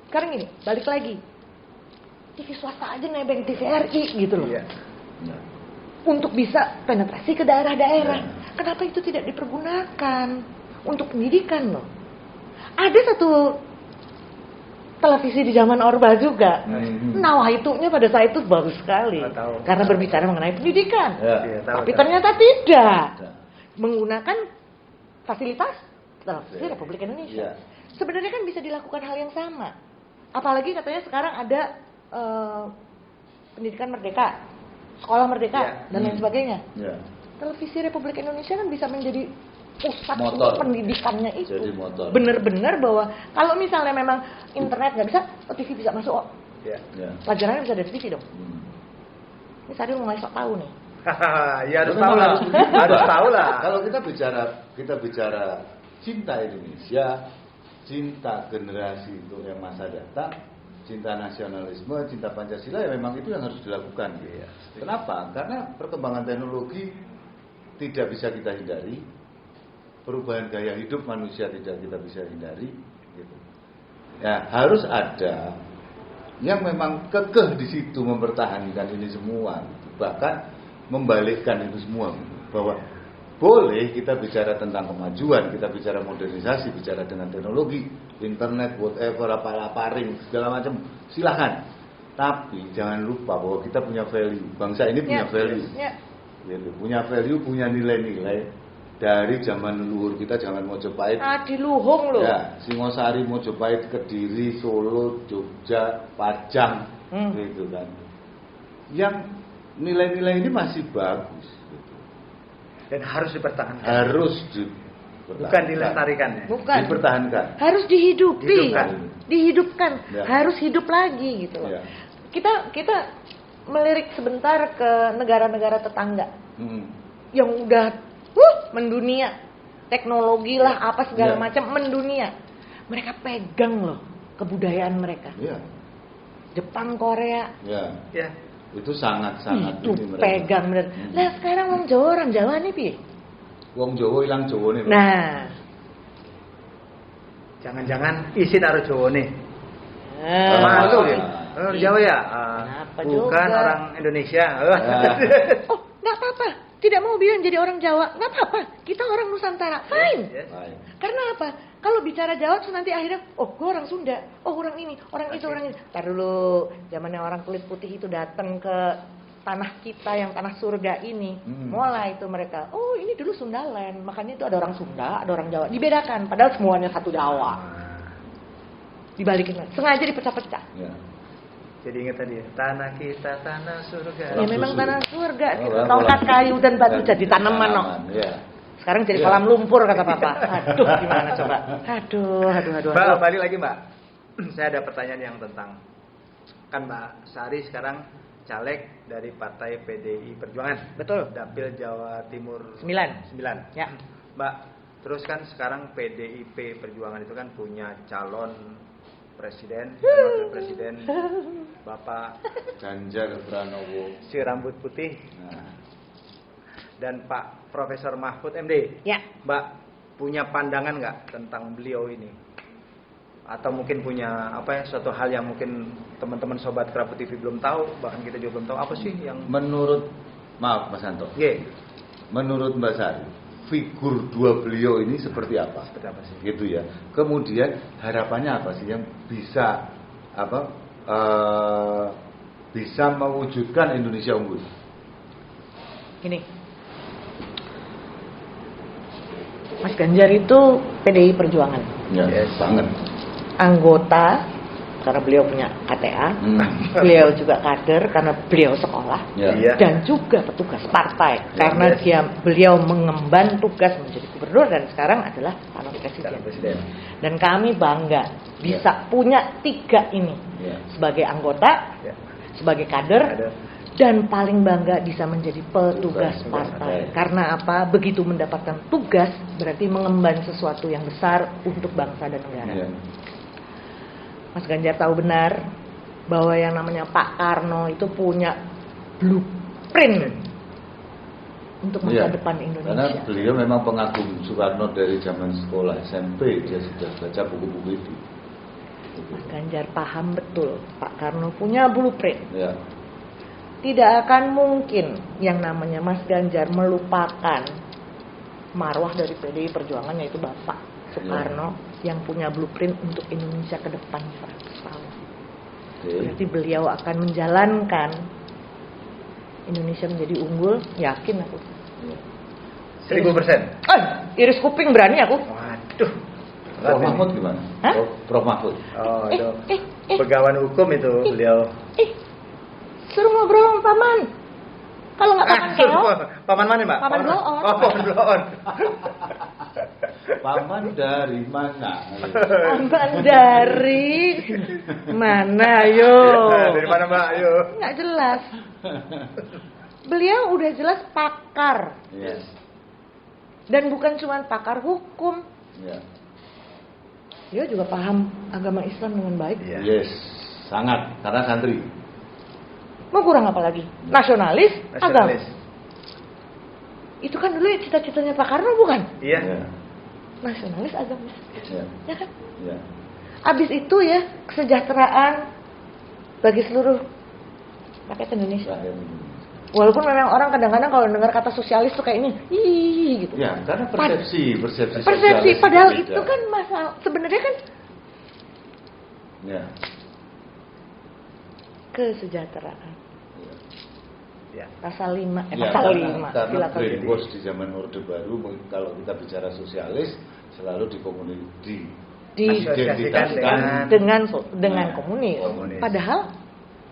sekarang gini, balik lagi. TV swasta aja nebeng TVRI gitu loh. Iya. Nah, Untuk bisa penetrasi ke daerah-daerah. Ya. Kenapa itu tidak dipergunakan untuk pendidikan loh? Ada satu televisi di zaman Orba juga. Nawahitunya pada saat itu bagus sekali. Oh, tahu. Karena berbicara mengenai pendidikan. ya. Iya, tahu, Tapi tahu. ternyata tidak. Nah, Menggunakan fasilitas televisi Ya. Republik Indonesia. Ya. Sebenarnya kan bisa dilakukan hal yang sama. Apalagi katanya sekarang ada pendidikan merdeka, sekolah merdeka, Ya. dan lain sebagainya. Ya. Televisi Republik Indonesia kan bisa menjadi pusat Motor. semua pendidikannya itu. Jadi motor. Bener-bener bahwa kalau misalnya memang internet nggak bisa, TV bisa masuk. Oh, Iya. Ya. pelajarannya bisa dari TV dong. Hmm. Ini tadi mulai sok tahu nih. Ya harus Memang tahu lah. begitu, Harus Pak. tahu lah. Kalau kita bicara cinta Indonesia, cinta generasi untuk yang masa datang, cinta nasionalisme, cinta Pancasila, ya memang itu yang harus dilakukan. Iya. Kenapa? Karena perkembangan teknologi tidak bisa kita hindari, perubahan gaya hidup manusia tidak kita bisa hindari. Gitu. Ya harus ada yang memang kekeh di situ mempertahankan ini semua, bahkan membalikkan itu semua, bahwa boleh kita bicara tentang kemajuan, kita bicara modernisasi, bicara dengan teknologi, internet, whatever, apa-apa, ring, segala macam, silahkan. Tapi jangan lupa bahwa kita punya value, bangsa ini punya value, Ya. gitu. Punya value, punya nilai-nilai dari zaman leluhur kita, zaman Mojopahit. Adi Luhung loh. Ya, Singosari, Mojopahit, Kediri, Solo, Jogja, Pajang, gitu kan. Yang nilai-nilai ini masih bagus, gitu. Dan harus dipertahankan. Harus Bukan dilestarikan ya. Bukan. dipertahankan. Harus dihidupi, Hidupkan. dihidupkan, Ya. harus hidup lagi gitu loh. Ya. Kita melirik sebentar ke negara-negara tetangga Hmm. yang udah mendunia, teknologi lah apa segala Ya. macam mendunia. Mereka pegang loh kebudayaan mereka. Ya, Jepang, Korea, ya. Ya. Itu sangat-sangat itu ini mereka. pegang bener. Nah sekarang orang Jawa nih piye? Wong Jawa ilang Jawa nih. Pak. Nah, Jangan-jangan isi taruh Jawa nih. Ah. Masuk Ah. ya. Orang Jawa ya? Kenapa Bukan juga? orang Indonesia. oh nggak apa-apa. Tidak mau bilang jadi orang Jawa, nggak apa-apa. Kita orang Nusantara, fine. Yes. Baik. Karena apa? Kalau bicara Jawa terus nanti akhirnya, oh gue orang Sunda, oh orang ini, orang itu, orang ini. Ntar dulu, zamannya orang kulit putih itu datang ke tanah kita yang tanah surga ini, mulai itu mereka, oh ini dulu Sundaland, makanya itu ada orang Sunda, ada orang Jawa, dibedakan, padahal semuanya satu Jawa. Dibalikin, sengaja dipecah-pecah. Ya. Jadi ingat tadi ya, tanah kita tanah surga. Ya memang tanah surga, Oh, kan tongkat kolam. kayu dan batu jadi tanaman, no. Ya. Sekarang jadi Ya. kolam lumpur kata papa. Aduh, gimana coba? Aduh. Mbak, balik lagi Mbak. Saya ada pertanyaan yang tentang, kan Mbak Sari sekarang caleg dari Partai PDI Perjuangan. Betul. Dapil Jawa Timur 9. 9. Ya. Mbak, terus kan sekarang PDIP Perjuangan itu kan punya calon presiden, wakil presiden, Bapak Ganjar Pranowo. si rambut putih, Nah, dan Pak Profesor Mahfud MD. Ya. Mbak, punya pandangan nggak tentang beliau ini? Atau mungkin punya apa ya, suatu hal yang mungkin teman-teman sobat Kerapu TV belum tahu, bahkan kita juga belum tahu apa sih yang menurut, maaf Mas Anto, G. menurut Mbak Sari, figur dua beliau ini seperti apa? Seperti apa sih? Gitu ya. Kemudian harapannya apa sih yang bisa bisa mewujudkan Indonesia unggul? Gini, Mas Ganjar itu PDI Perjuangan, Ya, banget. anggota karena beliau punya KTA, beliau juga kader karena beliau sekolah, Ya. Iya. dan juga petugas partai karena beliau mengemban tugas menjadi gubernur dan sekarang adalah calon Calon presiden. presiden. Dan kami bangga bisa punya 3 ini Ya. sebagai anggota, Ya. sebagai kader, Ada. dan paling bangga bisa menjadi petugas Petugas partai. partai. Karena apa? Begitu mendapatkan tugas berarti mengemban sesuatu yang besar untuk bangsa dan negara. Ya. Mas Ganjar tahu benar bahwa yang namanya Pak Karno itu punya blueprint untuk masa Ya. depan Karena Indonesia. beliau memang pengagum Soekarno dari zaman sekolah SMP, dia sudah baca buku-buku itu. Mas Ganjar paham betul Pak Karno punya blueprint. Ya. Tidak akan mungkin yang namanya Mas Ganjar melupakan marwah dari PDI Perjuangan yaitu Bapak Soekarno yang punya blueprint untuk Indonesia ke depan 100 tahun. Oke. Berarti beliau akan menjalankan Indonesia menjadi unggul, yakin aku. Ya. 1000%. Iris kuping berani aku. Waduh. Prof Mahfud gimana? Hah? Prof Mahfud. Oh, Eh, itu eh, eh. pegawan hukum itu beliau. Suruh ngobrol sama paman. Kalau nggak paman keok, Paman mana, Mbak? Paman blow on. Oh, paman blow on. Paman dari mana? paman dari mana yo? Dari mana, Mbak? Ayo. Nggak jelas. Beliau udah jelas pakar Yes. dan bukan cuma pakar hukum. Ya. Dia juga paham agama Islam dengan baik. Iya. Yes. Sangat karena santri. Mau kurang apa lagi? Nasionalis, agama. Nasionalis. Itu kan dulu cita-citanya Pak Karno bukan? Iya. Ya. Nasionalis, agamis. Ya. Ya kan? Ya. Abis itu ya kesejahteraan bagi seluruh rakyat Indonesia. Rakyat. Walaupun memang orang kadang-kadang kalau dengar kata sosialis tuh kayak ini, ih gitu. Ya, karena persepsi Persepsi, sosialis padahal beda. itu kan masalah sebenarnya kan Ya. kesejahteraan. Ya. Pasal 5, Ya, pasal karena 5. karena Silakan. brainwash di zaman Orde Baru kalau kita bicara sosialis selalu Asosiasikan dengan Nah, komunis. komunis. Padahal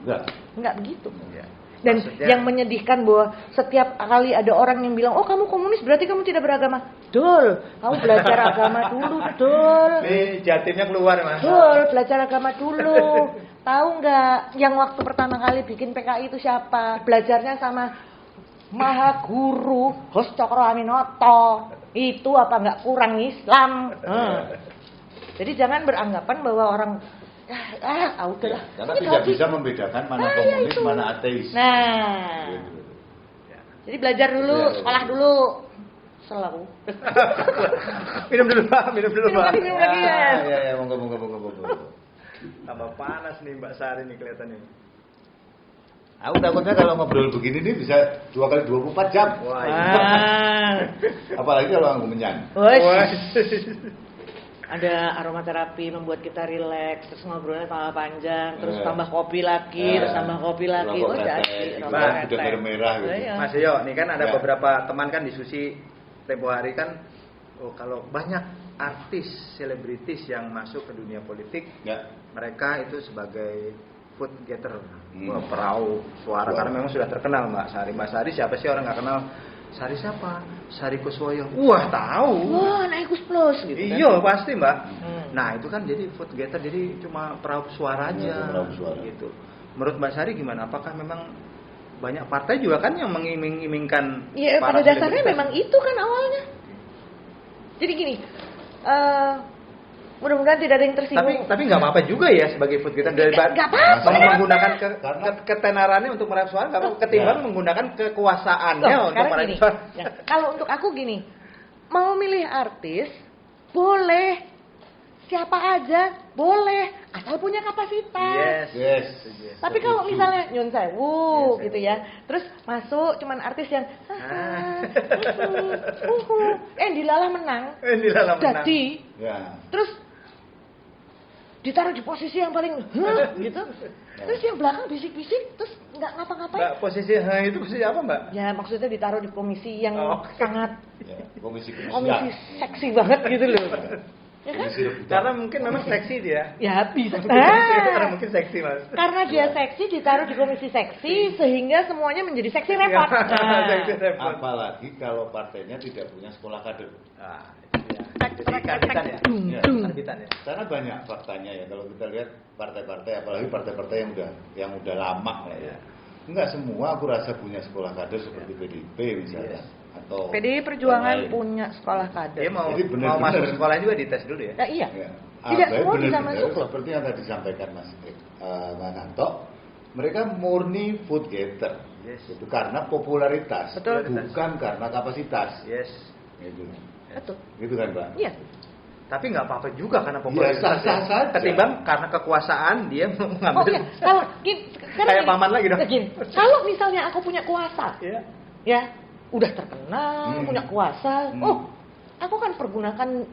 enggak. nggak begitu. Ya. Dan Maksudnya- yang menyedihkan bahwa setiap kali ada orang yang bilang, oh kamu komunis berarti kamu tidak beragama. Dul, kamu belajar agama dulu, Dul. Ini jatimnya keluar, Mas. Dul, belajar agama dulu. Tahu nggak yang waktu pertama kali bikin PKI itu siapa? Belajarnya sama Maha Guru Hos Cokro Aminoto. Itu apa nggak kurang Islam? Jadi jangan beranggapan bahwa orang udahlah. Karena Ini tidak hobi. bisa membedakan mana ya komunis, itu. mana ateis. Nah, Gitu. jadi belajar dulu, Ya, ya. sekolah dulu. Selalu. Minum dulu, Pak. Minum dulu, Minum Pak. lagi, minum lagi ya. Ya, monggo. Tambah panas nih Mbak Sari nih kelihatannya. Aku takutnya kalau ngobrol begini nih bisa 2 kali 24 jam. Wah, Apalagi kalau aku menyan. Wah. Ada aromaterapi membuat kita rileks, terus ngobrolnya tambah panjang, terus Iya. tambah kopi lagi, terus tambah kopi lagi. Rokok Oh tetek, jadi gitu. rokok Bah, tetek. udah merah-merah gitu. Iya. Mas Yo, nih kan ada Ya. beberapa teman kan diskusi tempo hari kan, kalau banyak artis, selebritis yang masuk ke dunia politik, Ya. mereka itu sebagai food getter, Hmm. perahu suara, Wow. karena memang sudah terkenal Mbak Sari. Mbak Sari siapa sih orang nggak kenal? Sari siapa? Sari Kuswoyo. Wah tahu. Wah, naik plus gitu kan. Iya pasti Mbak. Hmm. Nah itu kan jadi food getter, jadi cuma perahu suara aja. Iya, perahu suara. Gitu. Menurut Mbak Sari gimana? Apakah memang banyak partai juga kan yang mengiming-imingkan? Iya, para pada dasarnya selebritas? memang itu kan awalnya. Jadi gini, mudah-mudahan tidak ada yang tersinggung. Tapi nggak apa-apa juga ya sebagai food getter dari Nggak apa-apa. menggunakan Karena- ketenarannya untuk meraup suara, nggak apa-apa, ketimbang Ya. menggunakan kekuasaannya Loh, untuk sekarang meraup gini, suara. ya, kalau untuk aku gini, mau milih artis boleh, siapa aja boleh asal punya kapasitas. Yes. Tapi kalau misalnya nyun sewu Yes, gitu ya, terus masuk cuman artis yang dilalah menang, Dilalah menang. jadi Ya. terus ditaruh di posisi yang paling gitu, terus yang belakang bisik-bisik, terus nggak ngapa-ngapain. Mbak, posisi itu posisi apa, Mbak? Ya maksudnya ditaruh di komisi yang sangat Ya, komisi seksi banget gitu loh. Ya kan? Komisi rebutan. Karena mungkin memang seksi dia. Ya bisa. Karena mungkin seksi, Mas. Karena dia seksi ditaruh di komisi seksi sehingga semuanya menjadi seksi repot. Seksi repot. Apalagi kalau partainya tidak punya sekolah kader. Nah, itu ya. Jadi karbitan ya. Ya. Karbitan ya. Karena banyak faktanya ya kalau kita lihat partai-partai, apalagi partai-partai yang udah lama lah ya. Enggak semua aku rasa punya sekolah kader seperti PDIP misalnya. Atau PDI Perjuangan yang lain. punya sekolah kader. Dia mau Jadi benar-benar. masuk sekolah juga dites dulu ya. Ya, iya. Ya. Tidak Apa, semua bisa benar-benar masuk loh. Seperti yang tadi disampaikan Mas Nanto, mereka murni vote getter. Yes. Itu karena popularitas, Betul. bukan karena kapasitas. Yes. Gitu. Betul. Gitu kan, Pak? Iya. Tapi nggak apa-apa juga karena Ya, popularitas. sah-sah saja. Ketimbang karena kekuasaan dia Oh mengambil. iya, kalau Kayak paman lagi dong. Kalau misalnya aku punya kuasa, Iya. ya udah terkenal, punya kuasa, aku kan pergunakan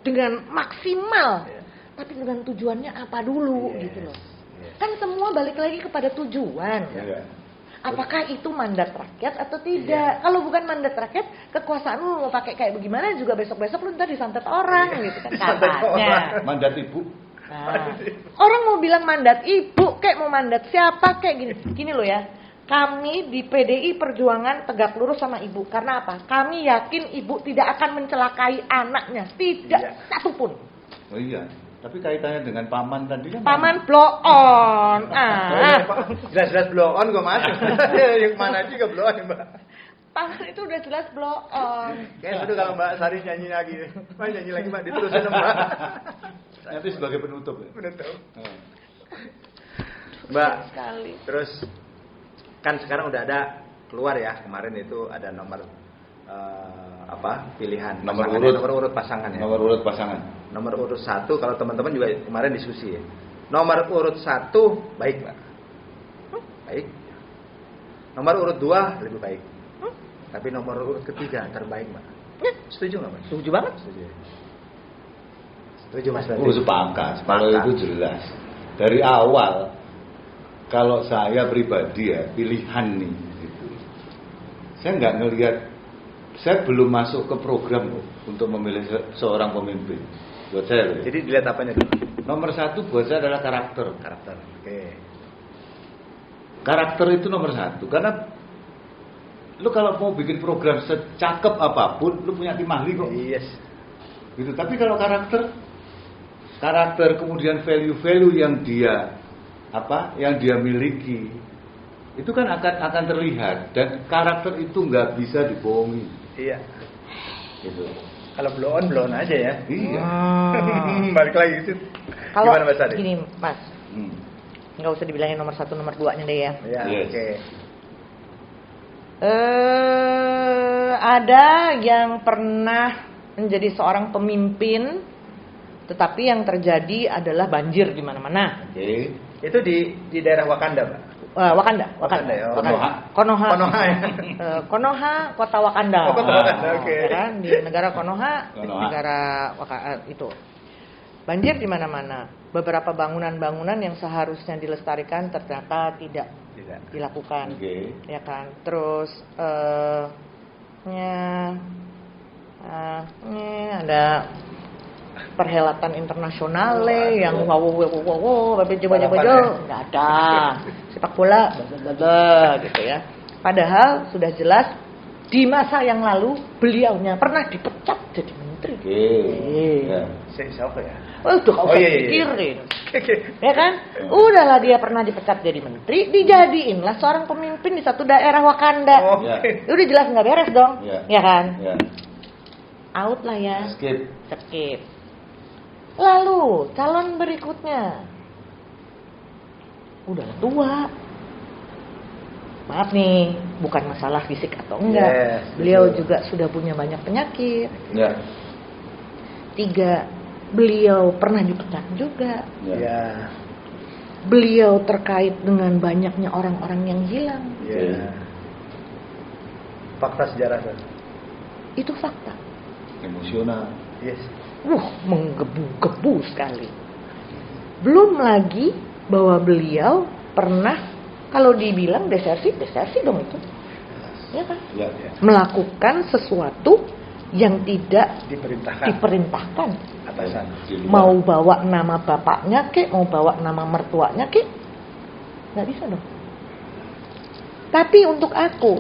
dengan maksimal. Iya. Tapi dengan tujuannya apa dulu Yes. gitu loh. Yes. Kan semua balik lagi kepada tujuan. Iya. Apakah itu mandat rakyat atau tidak? Kalau bukan mandat rakyat, kekuasaan lu mau pakai kayak bagaimana juga besok-besok lu ntar disantet orang gitu kan Disantet katanya. orang. Mandat Ibu. Nah, orang mau bilang mandat ibu, kayak mau mandat siapa, kayak gini. Gini loh ya, kami di PDI Perjuangan tegak lurus sama ibu. Karena apa? Kami yakin ibu tidak akan mencelakai anaknya, tidak Iya. satupun. Oh iya. Tapi kaitannya dengan paman tadi kan. Paman blow on. Jelas-jelas blow on kok, Mas. Yang mana juga blow on, Mbak. Paman itu udah jelas blow on. Kayaknya seru kalau Mbak Sari nyanyi lagi. Mbak nyanyi lagi, Mbak. Diterusin, Mbak. Nanti sebagai penutup ya. Menutup. Oh. Mbak, Sekali. terus kan sekarang udah ada keluar ya, kemarin itu ada nomor pilihan Nomor pasangan, urut. nomor urut pasangan ya. Nomor urut pasangan. Nomor urut 1 kalau teman-teman juga kemarin diskusi ya. Nomor urut 1 baik, Mbak. Baik. Nomor urut 2 lebih baik. Tapi nomor urut ketiga terbaik, Mbak. Setuju nggak, Mas? Setuju banget. Setuju. Setuju, Mas. Oh, sepakat. Kalau itu jelas. Dari awal, kalau saya pribadi ya, pilihan nih. Gitu. Saya nggak ngelihat, saya belum masuk ke program loh, untuk memilih seorang pemimpin. Buat saya loh. Jadi dilihat apanya dulu? Nomor 1 buat saya adalah karakter. Karakter. Oke. Karakter itu nomor 1. Karena lu kalau mau bikin program secakep apapun, lu punya tim ahli kok. Yes. Gitu. Tapi kalau karakter kemudian value-value yang dia miliki, itu kan akan terlihat, dan karakter itu nggak bisa dibohongi. Iya. Gitu. Kalau blow on aja ya. Iya. Balik lagi sih. Kalau Gimana, Mas Adi? gini, Mas, Hmm. nggak usah dibilangin nomor 1, nomor 2-nya deh ya. Ya, Yes. oke. Ada yang pernah menjadi seorang pemimpin, tetapi yang terjadi adalah banjir di mana-mana. Oke. Itu di daerah Wakanda, Pak. Wakanda. ya. Konoha. Konoha ya. Konoha, kota Wakanda. Oh, kota Wakanda, oke. Ya kan? Di negara Konoha, negara itu. Banjir di mana-mana. Beberapa bangunan-bangunan yang seharusnya dilestarikan ternyata tidak dilakukan. Oke. Ya kan. Terus ada perhelatan internasional yang coba nggak ada, sepak bola gitu ya. Padahal sudah jelas di masa yang lalu beliaunya pernah dipecat jadi menteri. Oke. Ya. Siapa ya? Udah gak usah iya. pikirin, ya kan? Udahlah dia pernah dipecat jadi menteri, dijadiinlah seorang pemimpin di satu daerah Wakanda. Ya. Udah jelas nggak beres dong, Ya. ya kan? Ya. Out lah ya. Skip. Lalu calon berikutnya udah tua. Maaf nih, bukan masalah fisik atau enggak. Yes, Beliau betul. juga sudah punya banyak penyakit. Ya. 3, beliau pernah dipecat juga. Ya. Beliau terkait dengan banyaknya orang-orang yang hilang. Ya. Fakta sejarah kan. Itu fakta. Emosional. Yes. Menggebu-gebu sekali. Belum lagi bahwa beliau pernah, kalau dibilang desersi dong itu. Ya kan? Ya. Melakukan sesuatu yang tidak diperintahkan. Atasan. Mau bawa nama bapaknya kek, mau bawa nama mertuanya kek, nggak bisa dong. Tapi untuk aku,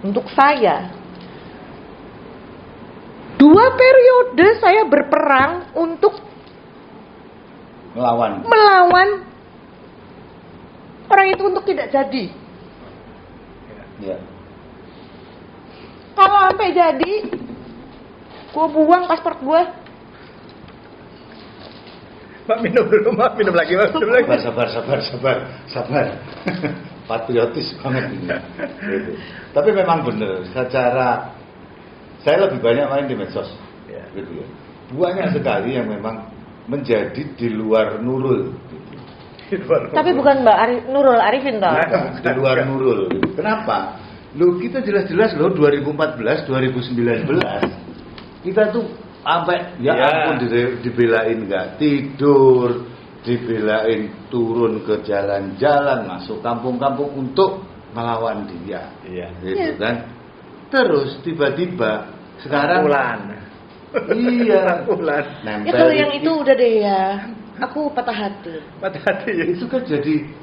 untuk saya, 2 periode saya berperang untuk melawan orang itu untuk tidak jadi. Ya. Kalau sampai jadi, gue buang paspor gue. Mbak minum dulu, Mbak minum lagi, Mbak minum lagi. Sabar. Patriotis banget ini. Gitu. Tapi memang benar, secara saya lebih banyak main di medsos. Ya. Gitu ya. Banyak sekali yang memang menjadi di luar Nurul. Gitu. Tapi bukan Nurul Arifin toh. Di luar Nurul. Kenapa? Loh, kita jelas-jelas loh 2014, 2019 kita tuh sampai ampun dibelain nggak tidur, dibelain turun ke jalan-jalan, masuk kampung-kampung untuk melawan dia. Gitu kan. Terus tiba-tiba sekarang Rangkulan. Ya kalau yang itu udah deh ya, aku patah hati. Ya. Itu kan jadi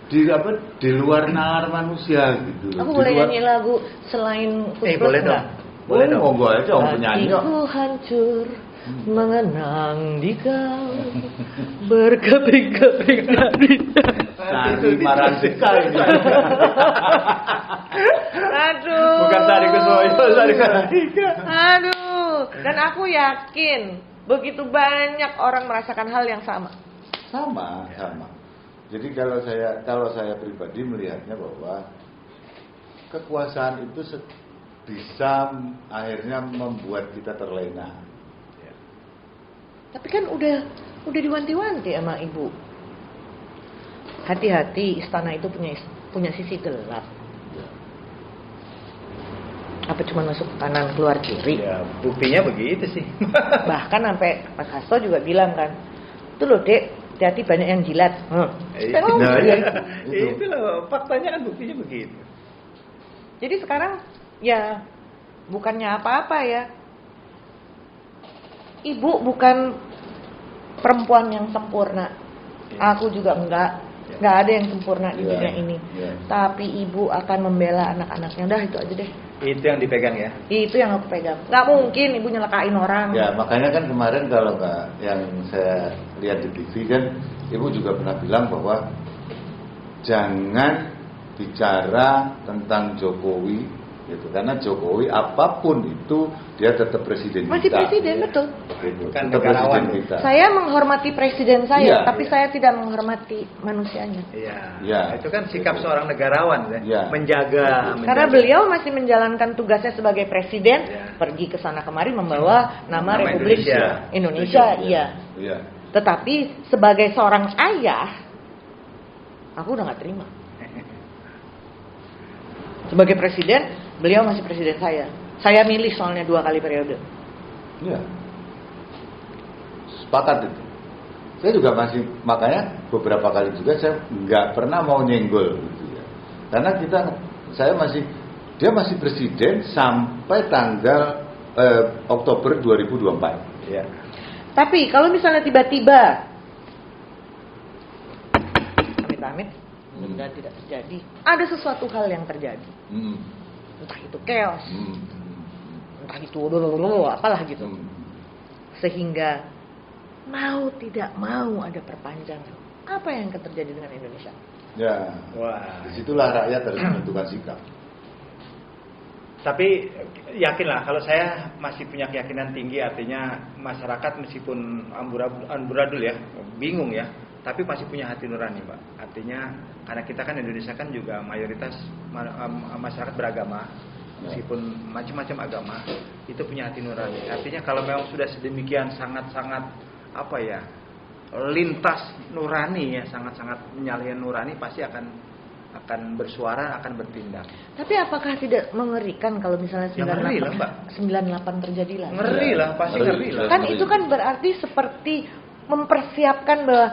di luar nalar manusia gitu. Aku boleh nyanyi lagu selain boleh dong. Boleh dong. Monggo aja orang penyanyi. Hatiku hancur mengenang di kau, berkeping-keping dari Sari Marantika ini. Aduh. Bukan Sari Kusuwoyo, Sari Marantika. Aduh. Dan aku yakin begitu banyak orang merasakan hal yang sama. Sama. Jadi kalau saya pribadi melihatnya bahwa kekuasaan itu bisa akhirnya membuat kita terlena. Tapi kan udah diwanti-wanti sama ibu. Hati-hati, istana itu punya sisi gelap. Apa cuma masuk kanan keluar kiri? Ya, buktinya begitu sih. Bahkan sampai Mas Hasto juga bilang kan, itu loh Dek, hati-hati banyak yang jilat. Itu loh, faktanya kan buktinya begitu. Jadi sekarang ya bukannya apa-apa ya. Ibu bukan perempuan yang sempurna. Aku juga enggak ada yang sempurna di dunia ini. Tapi ibu akan membela anak-anaknya. Udah itu aja deh. Itu yang dipegang ya. Itu yang aku pegang. Nggak mungkin ibu nyelakain orang. Ya makanya kan kemarin kalau yang saya lihat di TV kan, ibu juga pernah bilang bahwa jangan bicara tentang Jokowi. Gitu. Karena Jokowi apapun itu dia tetap presiden masih kita. Presiden betul. Gitu. Kan Tetap presiden kita. Saya menghormati presiden saya, tapi iya. saya tidak menghormati manusianya. Iya. Itu kan sikap seorang negarawan ya. Menjaga. Karena beliau masih menjalankan tugasnya sebagai presiden, pergi ke sana kemari membawa nama Republik Indonesia. Iya. Tetapi sebagai seorang ayah, aku udah nggak terima. Sebagai presiden, beliau masih presiden saya. Saya milih soalnya 2 kali periode. Iya. Sepakat itu. Saya juga makanya beberapa kali juga saya nggak pernah mau nyenggol gitu ya. Karena dia masih presiden sampai tanggal Oktober 2024. Iya. Tapi kalau misalnya tiba-tiba amit-amit mudah tidak terjadi, ada sesuatu hal yang terjadi. Entah itu chaos, entah itu apalah gitu. Sehingga mau tidak mau ada perpanjangan. Apa yang akan terjadi dengan Indonesia? Ya. Wah. Disitulah rakyat harus menentukan sikap. Tapi yakinlah, kalau saya masih punya keyakinan tinggi, artinya masyarakat meskipun amburadul ya, bingung ya, tapi masih punya hati nurani, Pak. Artinya karena kita kan Indonesia kan juga mayoritas masyarakat beragama, meskipun macam-macam agama itu punya hati nurani. Artinya kalau memang sudah sedemikian sangat-sangat apa ya, lintas nurani ya, sangat-sangat menyalahi nurani, pasti akan bersuara, akan bertindak. Tapi apakah tidak mengerikan kalau misalnya Ya, ngeri lah, Mbak. 98 terjadi lagi? Ngeri lah, pasti ngeri lah. Kan itu kan berarti seperti mempersiapkan bahwa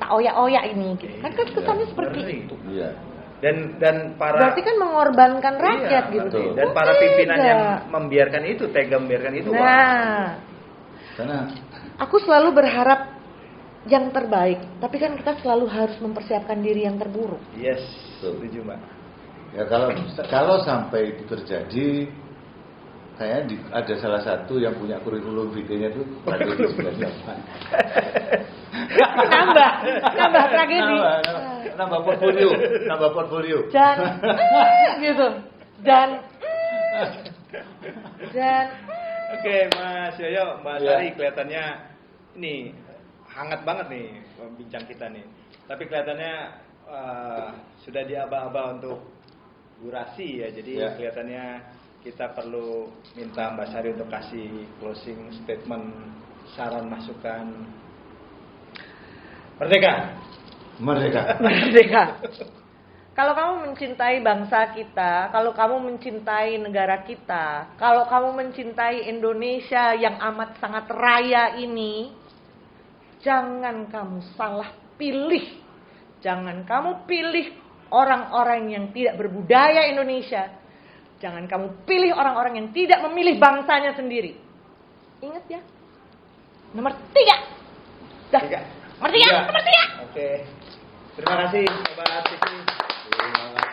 tak oyak-oyak ini gitu. Kan kesannya seperti ngeri. itu. Iya. Dan para Berarti kan mengorbankan rakyat iya, gitu. betul. Betul. Dan para pimpinan yang membiarkan itu, tega membiarkan itu. wah. Nah, Karena aku selalu berharap yang terbaik, tapi kan kita selalu harus mempersiapkan diri yang terburuk. Yes, Betul. setuju, Mbak. ya kalau sampai itu terjadi, kayaknya ada salah satu yang punya kurikulum vitae-nya itu tragedi 98. nambah tragedi. Nambah portfolio. Dan gitu. Dan Oke, Mas Yoyo, Mbak Ya. Sari, kelihatannya ini hangat banget nih bincang kita nih. Tapi kelihatannya sudah diaba-aba untuk durasi ya. Jadi Ya. kelihatannya kita perlu minta Mbak Sari untuk kasih closing statement, saran, masukan. Merdeka. merdeka. Kalau kamu mencintai bangsa kita, kalau kamu mencintai negara kita, kalau kamu mencintai Indonesia yang amat sangat raya ini, jangan kamu salah pilih. Jangan kamu pilih orang-orang yang tidak berbudaya Indonesia. Jangan kamu pilih orang-orang yang tidak memilih bangsanya sendiri. Ingat ya. Nomor 3. Dah. Tiga. Nomor 3. Tiga. Nomor 3. Oke. Terima kasih, Sobat TV. Terima kasih.